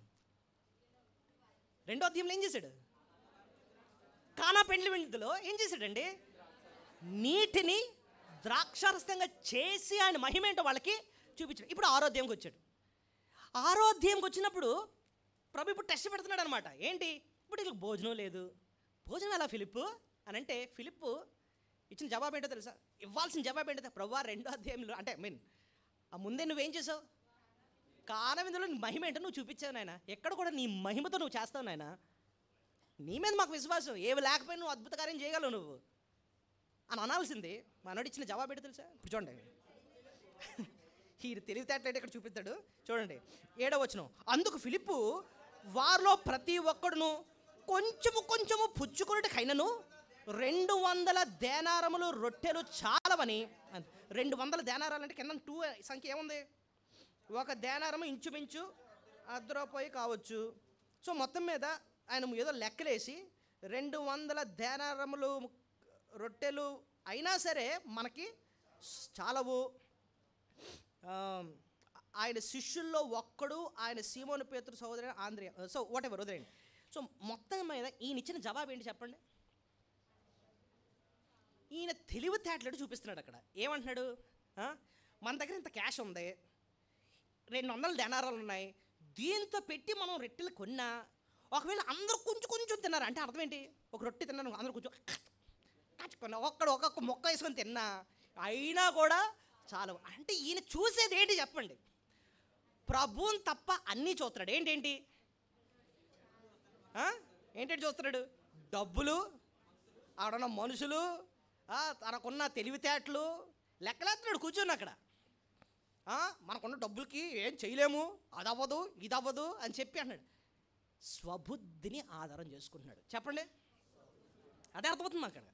2వ అధ్యాయంలో ఏం చేశాడు, కానా పెండ్లి విందులో ఏం చేశాడండి, నీటిని ద్రాక్షారసంగా చేసి ఆయన మహిమ ఏంటో వాళ్ళకి చూపించాడు. ఇప్పుడు 6వ అధ్యాయంకి వచ్చాడు. 6వ అధ్యాయంకి వచ్చినప్పుడు ప్రభు ఇప్పుడు టెస్ట్ పెడుతున్నాడు అనమాట. ఏంటి, ఇప్పుడు వీళ్ళకి భోజనం లేదు, భోజనం ఎలా ఫిలిప్పు అని అంటే, ఫిలిప్పు ఇచ్చిన జవాబు ఏంటో తెలుసా, ఇవ్వాల్సిన జవాబు ఏంటో, ప్రభు 2వ అధ్యాయంలో అంటే ఆ ముందే నువ్వేం చేసావు, కానా విందులో నీ మహిమ ఏంటో నువ్వు చూపించావు నాయన, ఎక్కడ కూడా నీ మహిమతో నువ్వు చేస్తావు నాయన, నీ మీద మాకు విశ్వాసం, ఏవి లేకపోయినా నువ్వు అద్భుత కార్యం చేయగలవు నువ్వు అని అనాల్సింది. మనోడు ఇచ్చిన జవాబు ఏంటో తెలుసా, ఇప్పుడు చూడండి, ఈ తెలివితేటలు ఇక్కడ చూపిస్తాడు చూడండి. 7వ వచనం, అందుకు ఫిలిప్పు వారిలో ప్రతి ఒక్కడును కొంచెము పుచ్చుకున్నట్టుకైనను 200 దేనారములు రొట్టెలు చాలవని. 200 దేనారాలు అంటే కింద 2 సంఖ్య ఏముంది, ఒక దేనారము ఇంచుమించు ₹1 కావచ్చు. సో మొత్తం మీద ఆయన ఏదో లెక్కలేసి 200 దేనారములు రొట్టెలు అయినా సరే మనకి చాలవు. ఆయన శిష్యుల్లో ఒక్కడు ఆయన సీమోను పేతురు సహోదరుడు ఆంద్రియా, సో వాట్ ఎవర్ వదిలేండి. సో మొత్తం మీద ఈయన ఇచ్చిన జవాబు ఏంటి చెప్పండి, ఈయన తెలివితేటలు చూపిస్తున్నాడు. అక్కడ ఏమంటున్నాడు, మన దగ్గర ఇంత క్యాష్ ఉంది, 200 దేనారాలు ఉన్నాయి, దీంతో పెట్టి మనం రొట్టెలు కొన్నా, ఒకవేళ అందరూ కొంచెం తిన్నారు అంటే అర్థం ఏంటి, ఒక రొట్టె తిన్నారు అందరూ కొంచెం కాచుకున్నా, ఒక్కొక్క మొక్క వేసుకొని తిన్నా అయినా కూడా చాలు. అంటే ఈయన చూసేది ఏంటి చెప్పండి, ప్రభువుని తప్ప అన్నీ చూస్తున్నాడు. ఏంటేంటి చూస్తున్నాడు, డబ్బులు, ఆడన్న మనుషులు, తనకున్న తెలివితేటలు లెక్కలేస్తున్నాడు కూర్చొని అక్కడ. మనకున్న డబ్బులకి ఏం చేయలేము, అది అవ్వదు ఇది అవ్వదు అని చెప్పి అన్నాడు. స్వబుద్ధిని ఆధారం చేసుకుంటున్నాడు. చెప్పండి, అదే అర్థమవుతుంది అక్కడ.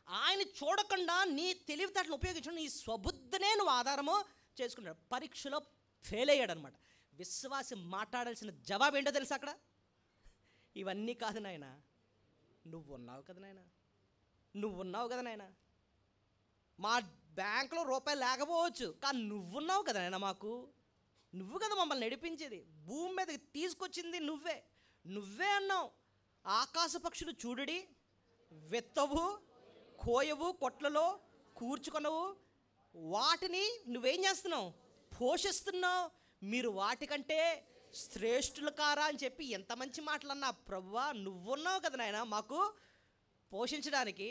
ఆయన చూడకుండా నీ తెలివితేటలను ఉపయోగించడం, నీ స్వబుద్ధినే నువ్వు ఆధారము చేసుకున్నాడు. పరీక్షలో ఫెయిల్ అయ్యాడు అనమాట. విశ్వాసి మాట్లాడాల్సిన జవాబు ఏంటో తెలుసా అక్కడ, ఇవన్నీ కాదు నాయన, నువ్వు ఉన్నావు కదా నాయన, మా బ్యాంకులో రూపాయలు లేకపోవచ్చు, కానీ నువ్వున్నావు కదా నాయన, నువ్వు కదా మమ్మల్ని నడిపించేది, భూమి మీదకి తీసుకొచ్చింది నువ్వే అన్నావు. ఆకాశ పక్షులు చూడుడి, విత్తవు, కోయవు, కొట్లలో కూర్చుకొనవు, వాటిని నువ్వేం చేస్తున్నావు? పోషిస్తున్నావు. మీరు వాటికంటే శ్రేష్ఠులు కారా అని చెప్పి ఎంత మంచి మాటలు అన్నా. ప్రభువా, నువ్వున్నావు కదా నాయన మాకు పోషించడానికి.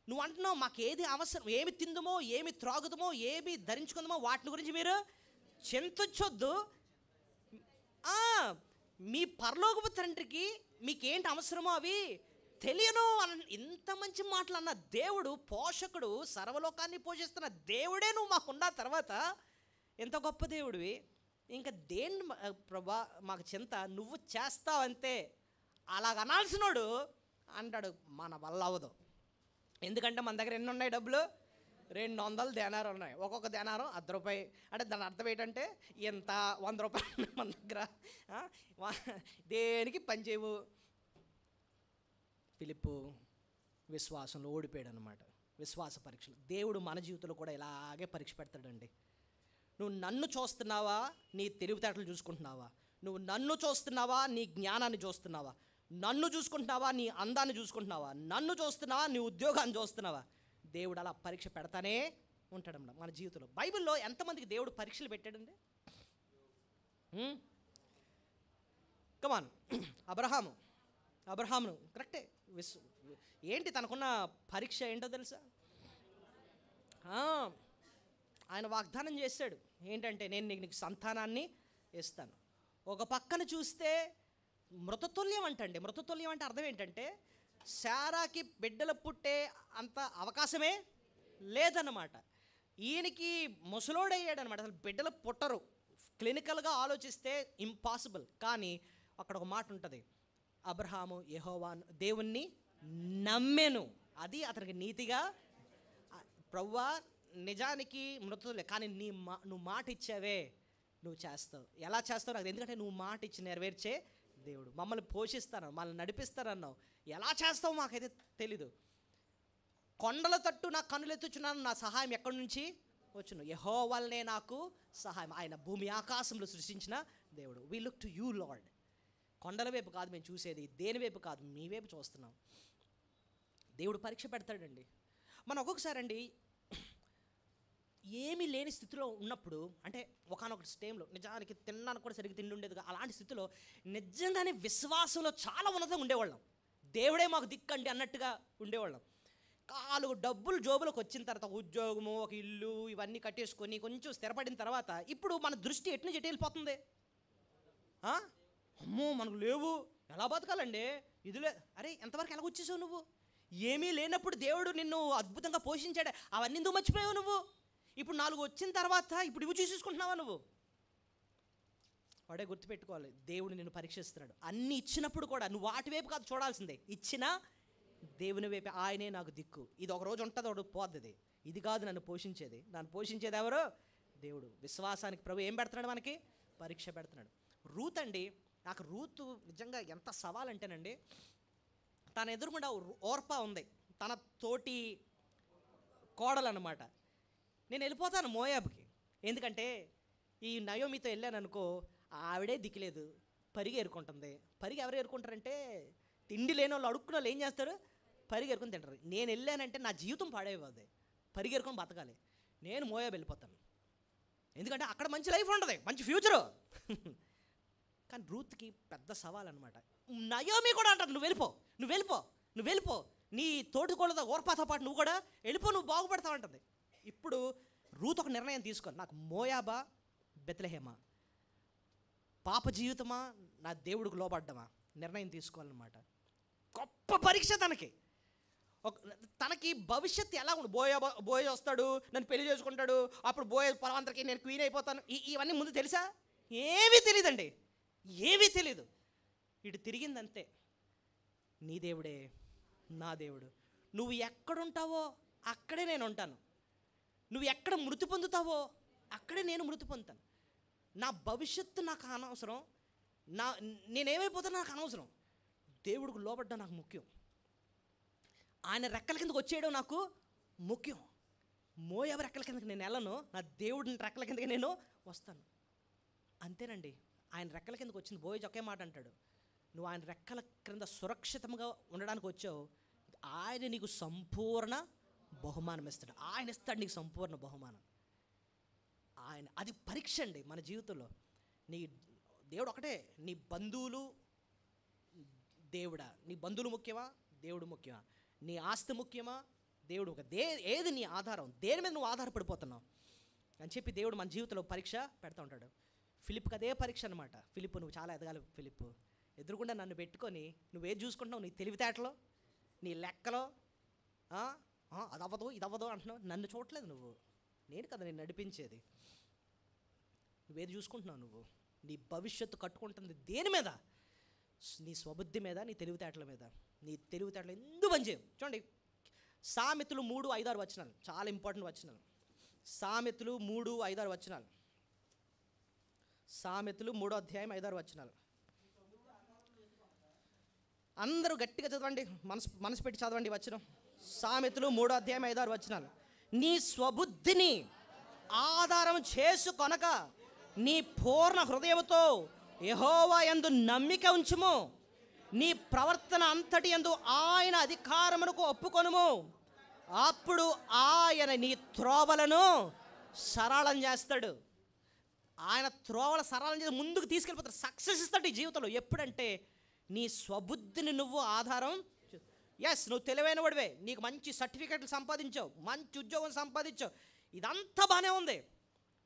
నువ్వు అంటున్నావు మాకు ఏది అవసరం, ఏమి తిందుమో, ఏమి త్రాగుదమో, ఏమి ధరించుకుందామో వాటి గురించి మీరు చింతించొద్దు. మీ పరలోకపు తండ్రికి మీకేంటి అవసరమో అవి తెలియను అని ఇంత మంచి మాటలు అన్న దేవుడు, పోషకుడు, సర్వలోకాన్ని పోషిస్తున్న దేవుడే నువ్వు మాకున్న తర్వాత ఎంత గొప్ప దేవుడివి. ఇంకా దేన్ని ప్రభా మాకు చింత, నువ్వు చేస్తావంతే. అలాగ అనాల్సినోడు అంటాడు మన వల్ల అవ్వదు. ఎందుకంటే మన దగ్గర ఎన్ని ఉన్నాయి డబ్బులు? 200 దేనాలు ఉన్నాయి. ఒక్కొక్క దేనారం ₹1. అంటే దాని అర్థం ఏంటంటే ఎంత 100 రూపాయలు ఉన్నాయి మన దగ్గర. దేనికి పని చేయవు. ఫిలిప్పు విశ్వాసంలో ఓడిపోయాడు అనమాట. విశ్వాస పరీక్షలు దేవుడు మన జీవితంలో కూడా ఇలాగే పరీక్ష పెడతాడండి. నువ్వు నన్ను చూస్తున్నావా, నీ తెలివితేటలు చూసుకుంటున్నావా? నువ్వు నన్ను చూస్తున్నావా, నీ జ్ఞానాన్ని చూస్తున్నావా? నన్ను చూసుకుంటున్నావా, నీ అందాన్ని చూసుకుంటున్నావా? నన్ను చూస్తున్నావా, నీ ఉద్యోగాన్ని చూస్తున్నావా? దేవుడు అలా పరీక్ష పెడతానే ఉంటాడన్నమాట మన జీవితంలో. బైబిల్లో ఎంతమందికి దేవుడు పరీక్షలు పెట్టాడండి? కమాన్. అబ్రహామును కరెక్టే. ఏంటి తనకున్న పరీక్ష ఏంటో తెలుసా? ఆయన వాగ్దానం చేశాడు ఏంటంటే, నేను నీకు సంతానాన్ని ఇస్తాను. ఒక పక్కన చూస్తే మృతతుల్యం అంటండి. మృతతుల్యం అంటే అర్థం ఏంటంటే శారాకి బిడ్డలు పుట్టే అంత అవకాశమే లేదన్నమాట. ఈయనకి ముసలోడయ్యాడు అనమాట. అసలు బిడ్డలు పుట్టరు. క్లినికల్గా ఆలోచిస్తే ఇంపాసిబుల్. కానీ అక్కడ ఒక మాట ఉంటుంది, అబ్రహాము యెహోవాను దేవుణ్ణి నమ్మెను, అది అతనికి నీతిగా. ప్రభువా నిజానికి మృతులే, కానీ నువ్వు మాట ఇచ్చావే, నువ్వు చేస్తావు. ఎలా చేస్తావు నాకు, ఎందుకంటే నువ్వు మాట ఇచ్చి నెరవేర్చే దేవుడు. మమ్మల్ని పోషిస్తాను, మమ్మల్ని నడిపిస్తానన్నావు. ఎలా చేస్తావు మాకైతే తెలీదు. కొండల తట్టు నా కన్నులు ఎత్తుచున్నాను, నా సహాయం ఎక్కడి నుంచి వచ్చును? యెహోవానే నాకు సహాయం. ఆయన భూమి ఆకాశంలో సృష్టించిన దేవుడు. We look to you lord. కొండల వైపు కాదు మేము చూసేది, దేని వైపు కాదు, మీ వైపు చూస్తున్నాం. దేవుడు పరీక్ష పెడతాడండి. మనం ఒక్కొక్కసారి అండి ఏమీ లేని స్థితిలో ఉన్నప్పుడు, అంటే ఒకానొక టైంలో నిజానికి తినడానికి కూడా సరిగ్గా తిండి ఉండేది. అలాంటి స్థితిలో నిజంగానే విశ్వాసంలో చాలా ఉన్నతంగా ఉండేవాళ్ళం. దేవుడే మాకు దిక్కండి అన్నట్టుగా ఉండేవాళ్ళం. డబ్బులు జోబులకు వచ్చిన తర్వాత, ఉద్యోగము, ఒక ఇల్లు, ఇవన్నీ కట్టేసుకొని కొంచెం స్థిరపడిన తర్వాత ఇప్పుడు మన దృష్టి ఎటు నుంచి ఎటు వెళ్ళిపోతుంది? అమ్మో మనకు లేవు, ఎలా బతకాలండి, ఇదిలే. అరే ఎంతవరకు ఎలా వచ్చేసావు నువ్వు? ఏమీ లేనప్పుడు దేవుడు నిన్ను అద్భుతంగా పోషించాడే, అవన్నీ ఎందుకు మర్చిపోయావు నువ్వు? ఇప్పుడు 4 వచ్చిన తర్వాత ఇప్పుడు ఇవి చూసేసుకుంటున్నావా నువ్వు? వాడే గుర్తుపెట్టుకోవాలి, దేవుడు నిన్ను పరీక్షిస్తున్నాడు. అన్నీ ఇచ్చినప్పుడు కూడా నువ్వు వాటి వైపు కాదు చూడాల్సిందే, ఇచ్చిన దేవుని వైపు. ఆయనే నాకు దిక్కు. ఇది ఒక రోజు ఉంటుంది, ఒకటి పోద్ది. ఇది కాదు నన్ను పోషించేది. నన్ను పోషించేది ఎవరు? దేవుడు. విశ్వాసానికి ప్రభు ఏం పెడుతున్నాడు? మనకి పరీక్ష పెడుతున్నాడు. రూత్ అండి, నాకు రూతు నిజంగా ఎంత సవాల్ అంటేనండి, తన ఎదురుకుండా ఓర్పా ఉంది, తన తోటి కోడలు అన్నమాట. నేను వెళ్ళిపోతాను మోయాబుకి, ఎందుకంటే ఈ నయోమితో వెళ్ళాను అనుకో, ఆవిడే దిక్కులేదు, పరిగి ఏరుకుంటుంది. పరిగి ఎవరు ఏరుకుంటారంటే, తిండి లేని వాళ్ళు, అడుక్కున్న వాళ్ళు ఏం చేస్తారు? పరిగి ఏరుకొని తింటారు. నేను వెళ్ళానంటే నా జీవితం పాడైపోద్ది, పరిగి ఏరుకొని బతకాలి. నేను మోయాబు వెళ్ళిపోతాను, ఎందుకంటే అక్కడ మంచి లైఫ్ ఉంటుంది, మంచి ఫ్యూచరు. కానీ రూత్కి పెద్ద సవాల్ అనమాట. నయోమి కూడా అంటారు, నువ్వు వెళ్ళిపో, నువ్వు వెళ్ళిపో, నువ్వు వెళ్ళిపో, నీ తోటికోళ్ళతో ఓర్పాతో పాటు నువ్వు కూడా వెళ్ళిపో, నువ్వు బాగుపడతావు అంటుంది. ఇప్పుడు రూత్ ఒక నిర్ణయం తీసుకొని, నాకు మోయాబా బెత్లెహేమా, పాప జీవితమా నా దేవుడికి లోబడ్డమా, నిర్ణయం తీసుకోవాలన్నమాట. గొప్ప పరీక్ష తనకి. తనకి భవిష్యత్తు ఎలా ఉంది? బోయ వస్తాడు, నన్ను పెళ్లి చేసుకుంటాడు, అప్పుడు బోయ పొలవంతరికి నేను క్వీన్ అయిపోతాను, ఇవన్నీ ముందు తెలుసా? ఏమీ తెలియదండి, ఏమీ తెలీదు. ఇటు తిరిగిందంతే, నీ దేవుడే నా దేవుడు. నువ్వు ఎక్కడుంటావో అక్కడే నేను ఉంటాను, నువ్వు ఎక్కడ మృతి పొందుతావో అక్కడే నేను మృతి పొందుతాను. నా భవిష్యత్తు నాకు అనవసరం, నేనేమైపోతానో నాకు అనవసరం. దేవుడికి లోబడ్డా నాకు ముఖ్యం, ఆయన రెక్కల కిందకు వచ్చేయడం నాకు ముఖ్యం. మోయాబు రెక్కల కిందకి నేను వెళ్ళను, నా దేవుడిని రెక్కల కిందకి నేను వస్తాను. అంతేనండి. ఆయన రెక్కల కిందకు వచ్చింది. బోయజ్ ఒకే మాట అంటాడు, నువ్వు ఆయన రెక్కల క్రింద సురక్షితంగా ఉండడానికి వచ్చావు, ఆయన నీకు సంపూర్ణ బహుమానం ఇస్తాడు. ఆయన ఇస్తాడు నీకు సంపూర్ణ బహుమానం. ఆయన అది పరీక్ష అండి మన జీవితంలో. నీ దేవుడు ఒకటే. నీ బంధువులు దేవుడా? నీ బంధువులు ముఖ్యమా, దేవుడు ముఖ్యమా? నీ ఆస్తి ముఖ్యమా, దేవుడు ఏది నీ ఆధారం? దేని మీద నువ్వు ఆధారపడిపోతున్నావు అని చెప్పి దేవుడు మన జీవితంలో పరీక్ష పెడతా ఉంటాడు. ఫిలిప్కి అదే పరీక్ష అనమాట. ఫిలిప్, నువ్వు చాలా ఎదగాలి ఫిలిప్. ఎదురుకుండా నన్ను పెట్టుకొని నువ్వేది చూసుకుంటున్నావు? నీ తెలివితేటలో, నీ లెక్కలో, అది అవ్వదు ఇది అవ్వదు అంటున్నావు. నన్ను చూడలేదు నువ్వు, నేను కదా నేను నడిపించేది. నువ్వేది చూసుకుంటున్నావు? నువ్వు నీ భవిష్యత్తు కట్టుకుంటుంది దేని మీద? నీ స్వబుద్ధి మీద, నీ తెలివితేటల మీద. నీ తెలివితేటలు ఎందుకు పనిచేయవు? చూడండి, సామెతలు 3:5-6 వచనాలు చాలా ఇంపార్టెంట్ వచనాలు. సామెతలు 3:5-6 వచనాలు. సామెతలు 3:5-6 వచనాలు. అందరూ గట్టిగా చదవండి, మనసు పెట్టి చదవండి వచనం. సామెతలు 3:5-6 వచనాలు. నీ స్వబుద్ధిని ఆధారం చేసుకొనక నీ పూర్ణ హృదయముతో యెహోవా యందు నమ్మిక ఉంచుము. నీ ప్రవర్తన అంతటి యందు ఆయన అధికారమునకు ఒప్పుకొనుము. అప్పుడు ఆయన నీ త్రోవలను సరళం చేస్తాడు. ఆయన త్రోవల సరళం చేసి ముందుకు తీసుకెళ్ళిపోతాడు. సక్సెస్ ఇస్తాడు ఈ జీవితంలో. ఎప్పుడంటే నీ స్వబుద్ధిని నువ్వు ఆధారం. ఎస్, నువ్వు తెలివైన వాడివే, నీకు మంచి సర్టిఫికెట్లు సంపాదించావు, మంచి ఉద్యోగం సంపాదించావు, ఇదంతా బాగానే ఉంది,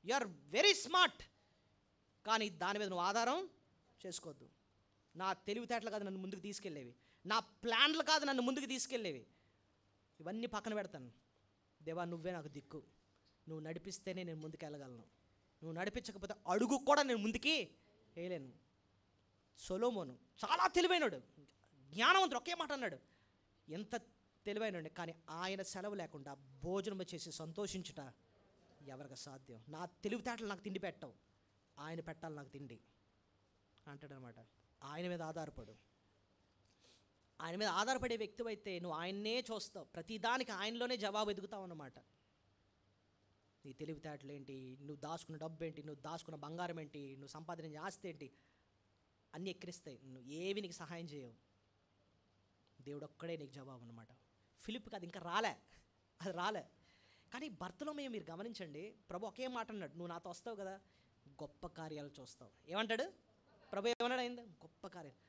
యు ఆర్ వెరీ స్మార్ట్. కానీ దాని మీద నువ్వు ఆధారం చేసుకోవద్దు. నా తెలివితేటలు కాదు నన్ను ముందుకు తీసుకెళ్ళేవి, నా ప్లాన్లు కాదు నన్ను ముందుకు తీసుకెళ్ళేవి. ఇవన్నీ పక్కన పెడతాను. దేవా, నువ్వే నాకు దిక్కు. నువ్వు నడిపిస్తేనే నేను ముందుకు వెళ్ళగలను. నువ్వు నడిపించకపోతే అడుగు కూడా నేను ముందుకి వేయలేను. సొలొమోను చాలా తెలివైనడు, జ్ఞానవంతుడు. ఒకే మాట అన్నాడు, ఎంత తెలివైనడు, కానీ ఆయన సెలవు లేకుండా భోజనం చేసి సంతోషించుట ఎవరికి సాధ్యం? నా తెలివితేటలు నాకు తిండి పెట్టవు, ఆయన పెట్టాలి నాకు తిండి అంటాడు అనమాట. ఆయన మీద ఆధారపడు. ఆయన మీద ఆధారపడే వ్యక్తి అయితే నువ్వు ఆయన్నే చూస్తావు. ప్రతిదానికి ఆయనలోనే జవాబు ఎదుగుతావు అన్నమాట. నీ తెలివితేటలు ఏంటి, నువ్వు దాచుకున్న డబ్బు ఏంటి, నువ్వు దాచుకున్న బంగారం ఏంటి, నువ్వు సంపాదించిన ఆస్తి ఏంటి, అన్నీ ఎక్కిరిస్తాయి. నువ్వు ఏవి నీకు సహాయం చేయవు. దేవుడు ఒక్కడే నీకు జవాబు అన్నమాట. ఫిలిప్కి అది ఇంకా రాలే, అది రాలే. కానీ బర్తలోమేయు మీరు గమనించండి, ప్రభు ఒకే మాట అన్నాడు, నువ్వు నాతో వస్తావు కదా, గొప్ప కార్యాలు చూస్తావు. ఏమంటాడు ప్రభు? ఏమన్నాడు? అయింది గొప్ప కార్యాలు.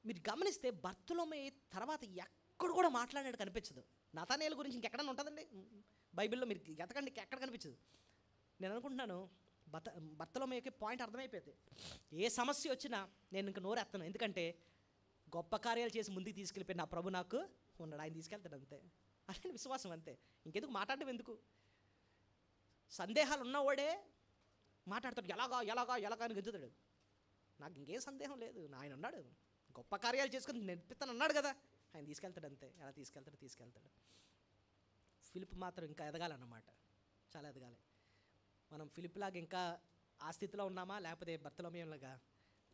మీరు గమనిస్తే బర్తలోమేయు తర్వాత ఎక్కడ కూడా మాట్లాడాడు కనిపించదు. నతనేలు గురించి ఇంకెక్కడన్నా ఉంటుందండి బైబిల్లో? మీరు ఎతకండి, ఎక్కడ కనిపించదు. నేను అనుకుంటున్నాను బర్తలోమేయుకి పాయింట్ అర్థమైపోయింది. ఏ సమస్య వచ్చినా నేను ఇంక నోరెత్తాను, ఎందుకంటే గొప్ప కార్యాలు చేసి ముందుకు తీసుకెళ్ళిపోయి నా ప్రభు నాకు ఉన్నాడు, ఆయన తీసుకెళ్తాడు అంతే. అదే విశ్వాసం, అంతే. ఇంకెందుకు మాట్లాడడం? ఎందుకు? సందేహాలు ఉన్నవాడే మాట్లాడతాడు, ఎలాగా ఎలాగా ఎలాగా అని గెంతుతాడు. నాకు ఇంకేం సందేహం లేదు, ఆయన ఉన్నాడు, గొప్ప కార్యాలు చేసుకుని నేర్పిస్తాను అన్నాడు కదా, ఆయన తీసుకెళ్తాడు అంతే. ఎలా తీసుకెళ్తాడు. ఫిలిప్ మాత్రం ఇంకా ఎదగాలన్నమాట, చాలా ఎదగాలి. మనం ఫిలిప్లాగా ఇంకా ఆ స్థితిలో ఉన్నామా, లేకపోతే బర్తలోమేయులాగా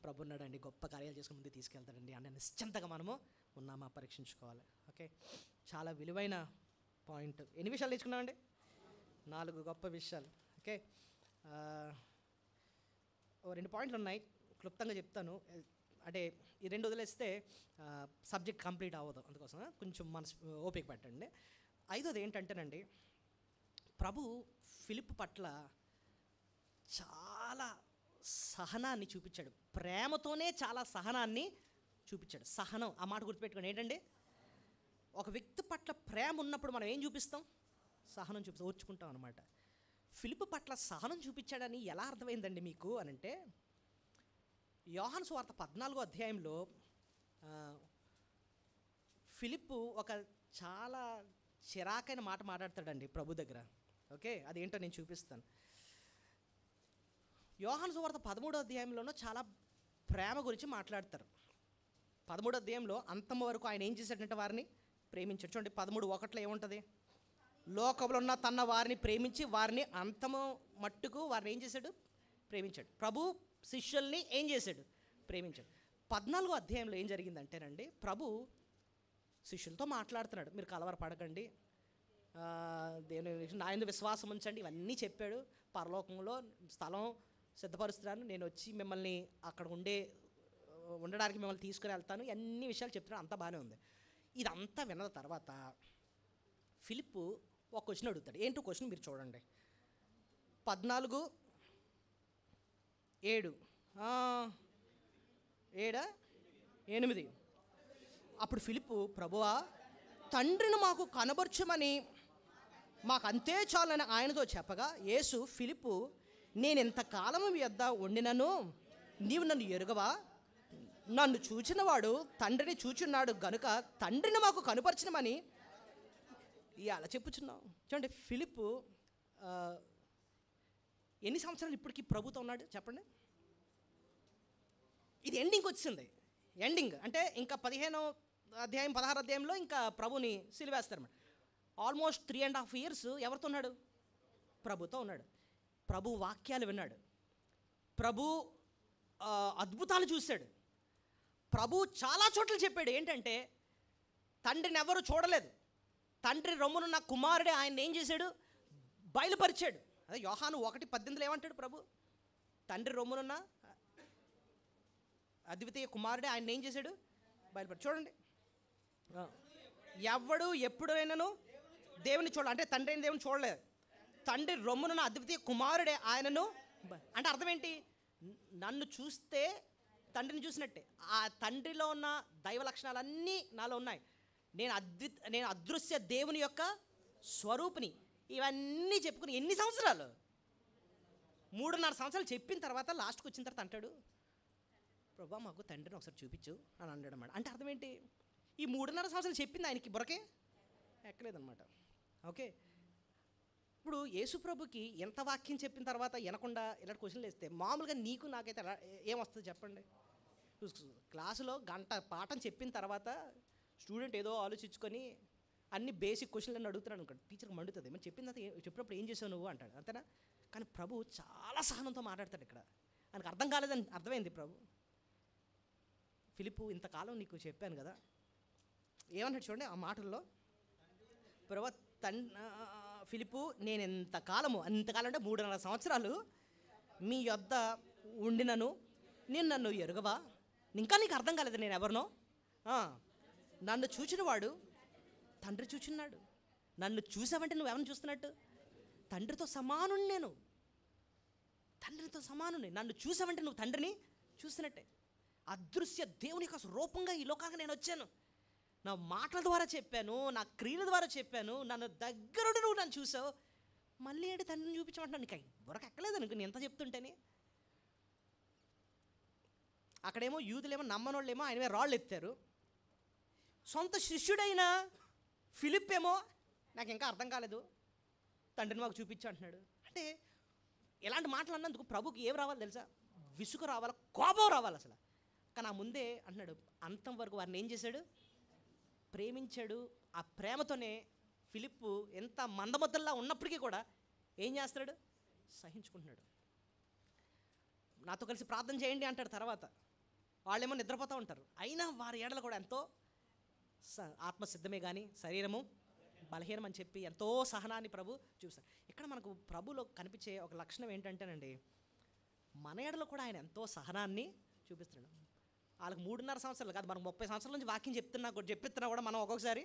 ప్రభు ఉన్నాడండి, గొప్ప కార్యాలు చేసుకుని ముందు తీసుకెళ్తాడండి అనే నిశ్చింతగా మనము ఉన్నామా పరీక్షించుకోవాలి. ఓకే, చాలా విలువైన పాయింట్. ఎన్ని విషయాలు నేర్చుకున్నామండి? 4 గొప్ప విషయాలు. ఓకే, 2 పాయింట్లు ఉన్నాయి, క్లుప్తంగా చెప్తాను. అంటే ఈ 2 వదిలేస్తే సబ్జెక్ట్ కంప్లీట్ అవ్వదు, అందుకోసం కొంచెం మనసు ఓపిక పెట్టండి. 5వది ఏంటంటేనండి, ప్రభు ఫిలిప్ పట్ల చాలా సహనాన్ని చూపించాడు. ప్రేమతోనే చాలా సహనాన్ని చూపించాడు. సహనం, ఆ మాట గుర్తుపెట్టుకోండి. ఏంటండి, ఒక వ్యక్తి పట్ల ప్రేమ ఉన్నప్పుడు మనం ఏం చూపిస్తాం? సహనం చూపిస్తాం, ఓర్చుకుంటాం అనమాట. ఫిలిప్ పట్ల సహనం చూపించాడని ఎలా అర్థమైందండి మీకు అని అంటే, యోహాను సువార్త 14వ అధ్యాయంలో ఫిలిప్ ఒక చాలా చిరాకైన మాట మాట్లాడతాడండి ప్రభు దగ్గర. ఓకే, అదేంటో నేను చూపిస్తాను. యోహాను సువార్త 13వ అధ్యాయంలోనూ చాలా ప్రేమ గురించి మాట్లాడతారు. 13వ అధ్యాయంలో అంతం వరకు ఆయన ఏం చేశాడంటే వారిని ప్రేమించాడు. చూడండి 13:1 ఏముంటుంది? లోకంలో ఉన్న తన వారిని ప్రేమించి వారిని అంతము మట్టుకు వారిని ఏం చేశాడు? ప్రేమించాడు. ప్రభు శిష్యుల్ని ఏం చేశాడు? ప్రేమించాడు. 14వ అధ్యాయంలో ఏం జరిగిందంటేనండి, ప్రభు శిష్యులతో మాట్లాడుతున్నాడు, మీరు కలవరపడకండి, దేవుని నా యందు విశ్వాసం ఉంచండి, ఇవన్నీ చెప్పాడు. పరలోకంలో స్థలం సిద్ధపరుస్తున్నాను, నేను వచ్చి మిమ్మల్ని అక్కడ ఉండడానికి మిమ్మల్ని తీసుకుని వెళ్తాను, అన్ని విషయాలు చెప్తున్నాడు. అంతా బాగానే ఉంది. ఇదంతా విన్న తర్వాత ఫిలిప్పు ఒక క్వశ్చన్ అడుగుతాడు. ఏంటో క్వశ్చన్ మీరు చూడండి, 14:7 8. అప్పుడు ఫిలిప్పు, ప్రభువా, తండ్రిని మాకు కనబర్చమని మాకు అంతే చాలని ఆయనతో చెప్పగా, యేసు, ఫిలిప్పు, నేను ఇంతకాలం మీ వద్ద ఉండినను నీవు నన్ను ఎరుగవా? నన్ను చూచినవాడు తండ్రిని చూచున్నాడు గనుక తండ్రిని మాకు కనుపరచమని అలా చెప్పుచున్నావు. చూడండి, ఫిలిప్పు ఎన్ని సంవత్సరాలు ఇప్పటికీ ప్రభుతో ఉన్నాడు చెప్పండి. ఇది ఎండింగ్ వచ్చింది. ఎండింగ్ అంటే ఇంకా 15వ అధ్యాయం 16వ అధ్యాయంలో ఇంకా ప్రభుని సిలివేస్తారన్నమాట. ఆల్మోస్ట్ 3.5 years ఎవరితో ఉన్నాడు? ప్రభుతో ఉన్నాడు. ప్రభు వాక్యాలు విన్నాడు, ప్రభు అద్భుతాలు చూశాడు, ప్రభు చాలా చోట్ల చెప్పాడు. ఏంటంటే తండ్రిని ఎవరు చూడలేదు, తండ్రి రొమ్మునున్న కుమారుడే ఆయన ఏం చేశాడు? బయలుపరిచాడు. అదే యోహాను 1:18 ఏమంటాడు ప్రభు? తండ్రి రొమ్మునున్న అద్వితీయ కుమారుడే ఆయన ఏం చేశాడు? బయలుపరి. చూడండి, ఎవడు ఎప్పుడైనాను దేవుని చూడాలి అంటే తండ్రి అయిన దేవుని చూడలేదు, తండ్రి రొమ్మునున్న అద్వితీయ కుమారుడే ఆయనను. అంటే అర్థం ఏంటి? నన్ను చూస్తే తండ్రిని చూసినట్టే. ఆ తండ్రిలో ఉన్న దైవ లక్షణాలన్నీ నాలో ఉన్నాయి. నేను అదృశ్య దేవుని యొక్క స్వరూపిని. ఇవన్నీ చెప్పుకుని ఎన్ని సంవత్సరాలు? 3.5 సంవత్సరాలు చెప్పిన తర్వాత లాస్ట్కి వచ్చిన తర్వాత అంటాడు, ప్రభా మాకు తండ్రిని ఒకసారి చూపించు అని అన్నాడు అన్నమాట. అంటే అర్థం ఏంటి? ఈ 3.5 సంవత్సరాలు చెప్పింది ఆయనకి బుర్రకే ఎక్కలేదన్నమాట. ఓకే, ఇప్పుడు యేసుప్రభుకి ఎంత వాక్యం చెప్పిన తర్వాత వినకుండా ఇలాంటి క్వశ్చన్లు వేస్తే మామూలుగా నీకు నాకైతే ఏమొస్తుంది చెప్పండి? క్లాసులో గంట పాఠం చెప్పిన తర్వాత స్టూడెంట్ ఏదో ఆలోచించుకొని అన్ని బేసిక్ క్వశ్చన్లను అడుగుతున్నాడు అనుకోండి, టీచర్కి మండుతుంది. మరి చెప్పినప్పుడు ఏం చేసావు నువ్వు అంటాడు, అంతేనా? కానీ ప్రభు చాలా సహనంతో మాట్లాడతాడు. ఇక్కడ ఆయనకు అర్థం కాలేదని అర్థమైంది. ప్రభు, ఫిలిప్పు, ఇంతకాలం నీకు చెప్పాను కదా, ఏమన్నాడు చూడండి ఆ మాటల్లో. ప్రభు, ఫిలిప్పు, నేను అంతకాలం అంటే 3.5 సంవత్సరాలు మీ యొద్ద ఉండినను నేను నన్ను ఎరుగవా? ఇంకా నీకు అర్థం కాలేదు నేను ఎవరినో? నన్ను చూచినవాడు తండ్రి చూచున్నాడు. నన్ను చూసావంటే నువ్వు ఎవరిని చూస్తున్నట్టు? తండ్రితో సమానుని. నేను తండ్రితో సమానుని. నన్ను చూసావంటే నువ్వు తండ్రిని చూస్తున్నట్టే. అదృశ్య దేవుని యొక్క రూపంగా ఈ లోకానికి నేను వచ్చాను. నా మాటల ద్వారా చెప్పాను, నా క్రియల ద్వారా చెప్పాను, నన్ను దగ్గరుండి నువ్వు నన్ను చూసావు. మళ్ళీ ఏంటి తండ్రిని చూపించమంటున్నాను? నీకు బుర్రకు ఎక్కలేదు అనుకో నేను ఎంత చెప్తుంటేనే. అక్కడేమో యూదులేమో నమ్మనోళ్ళేమో ఆయన మీద రాళ్ళు ఎత్తారు. సొంత శిష్యుడైన ఫిలిప్ ఏమో నాకు ఇంకా అర్థం కాలేదు, తండ్రిని మాకు చూపించు అంటున్నాడు. అంటే ఇలాంటి మాటలు అన్నందుకు ప్రభుకి ఏం రావాలి తెలుసా? విసుగు రావాలి, కోపం రావాలి అసలు. కానీ ఆ ముందే అంటున్నాడు, అంతం వరకు వారిని ఏం చేశాడు? ప్రేమించాడు. ఆ ప్రేమతోనే ఫిలిప్పు ఎంత మందమద్దల్లా ఉన్నప్పటికీ కూడా ఏం చేస్తాడు? సహించుకుంటున్నాడు. నాతో కలిసి ప్రార్థన చేయండి అంటాడు. తర్వాత వాళ్ళేమో నిద్రపోతూ ఉంటారు. అయినా వారి ఏడలు కూడా ఎంతో ఆత్మసిద్ధమే కానీ శరీరము బలహీనం అని చెప్పి ఎంతో సహనాన్ని ప్రభు చూపిస్తాడు. ఇక్కడ మనకు ప్రభులో కనిపించే ఒక లక్షణం ఏంటంటేనండి, మన ఏడలో కూడా ఆయన ఎంతో సహనాన్ని చూపిస్తున్నాడు. వాళ్ళకి 3.5 సంవత్సరాలు కాదు, మనకు 30 సంవత్సరాల నుంచి వాక్యం చెప్పిస్తున్నా కూడా మనం ఒక్కొక్కసారి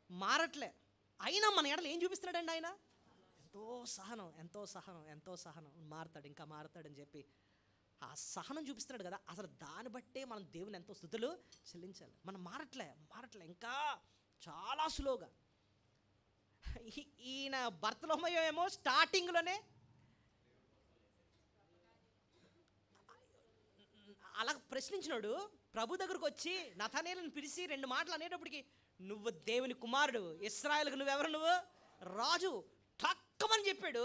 మారట్లే. అయినా మన ఏడలో ఏం చూపిస్తున్నాడండి ఆయన? ఎంతో సహనం, ఎంతో సహనం, ఎంతో సహనం. మారతాడు, ఇంకా మారతాడని చెప్పి ఆ సహనం చూపిస్తున్నాడు కదా. అసలు దాన్ని బట్టే మనం దేవుని ఎంతో స్తుతులు చెల్లించాలి. మనం మారట్లే ఇంకా చాలా స్లోగా. ఈయన బర్తలోమయో ఏమో స్టార్టింగ్లోనే అలా ప్రశ్నించినాడు. ప్రభు దగ్గరకు వచ్చి నతనేలుని పిలిచి 2 మాటలు అనేటప్పటికి, నువ్వు దేవుని కుమారుడు, ఇశ్రాయేలుకు నువ్వెవరు? నువ్వు రాజు తక్కువని చెప్పాడు.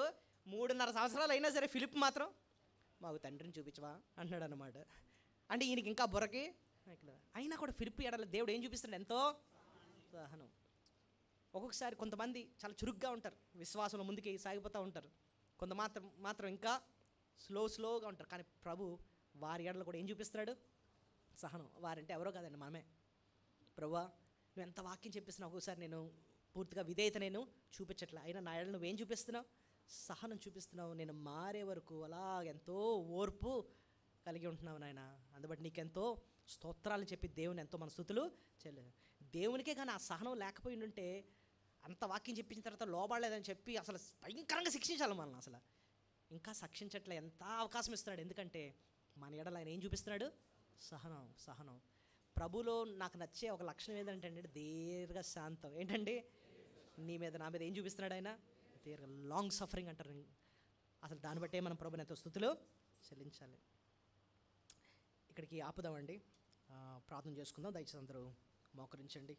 3.5 సంవత్సరాలు అయినా సరే ఫిలిప్ మాత్రం మాకు తండ్రిని చూపించవా అంటున్నాడు అన్నమాట. అంటే ఈయనకి ఇంకా బుర్రకి అయినా కూడా ఫిలిప్ ఎడల దేవుడు ఏం చూపిస్తాడు? ఎంతో సహనం. ఒక్కొక్కసారి కొంతమంది చాలా చురుగ్గా ఉంటారు, విశ్వాసంలో ముందుకి సాగిపోతూ ఉంటారు. కొంత మాత్రం ఇంకా స్లోగా ఉంటారు. కానీ ప్రభు వారి ఏడలో కూడా ఏం చూపిస్తున్నాడు? సహనం. వారంటే ఎవరో కాదండి, మనమే. ప్రభువా, నువ్వు ఎంత వాక్యం చెప్పిస్తున్నావు, ఒక్కొక్కసారి నేను పూర్తిగా విధేయత నేను చూపించట్లే, అయినా నా ఏడలో నువ్వేం చూపిస్తున్నావు? సహనం చూపిస్తున్నావు. నేను మారే వరకు అలా ఎంతో ఓర్పు కలిగి ఉంటున్నావు నాయన. అందుబట్టి నీకెంతో స్తోత్రాలను చెప్పి దేవుని ఎంతో మన స్తుతులు చెల్లి. దేవునికే కానీ ఆ సహనం లేకపోయి ఉంటే అంత వాక్యం చెప్పించిన తర్వాత లోబడలేదని చెప్పి అసలు భయంకరంగా శిక్షించాలి మనల్ని. అసలు ఇంకా శిక్షించట్లే, ఎంత అవకాశం ఇస్తున్నాడు. ఎందుకంటే మన ఎడల ఆయన ఏం చూపిస్తున్నాడు? సహనం. సహనం. ప్రభులో నాకు నచ్చే ఒక లక్షణం ఏంటంటే అండి, దీర్ఘ శాంతం. ఏంటండి? నీ మీద నా మీద ఏం చూపిస్తున్నాడు ఆయన? దీర్ఘ లాంగ్ సఫరింగ్ అంటారు. అసలు దాన్ని బట్టే మనం ప్రభుని ఎంతో స్తుతులు చెల్లించాలి. ఇక్కడికి ఆపుదామండి, ప్రార్థన చేసుకుందాం. దయచేసి అందరూ మోకరించండి.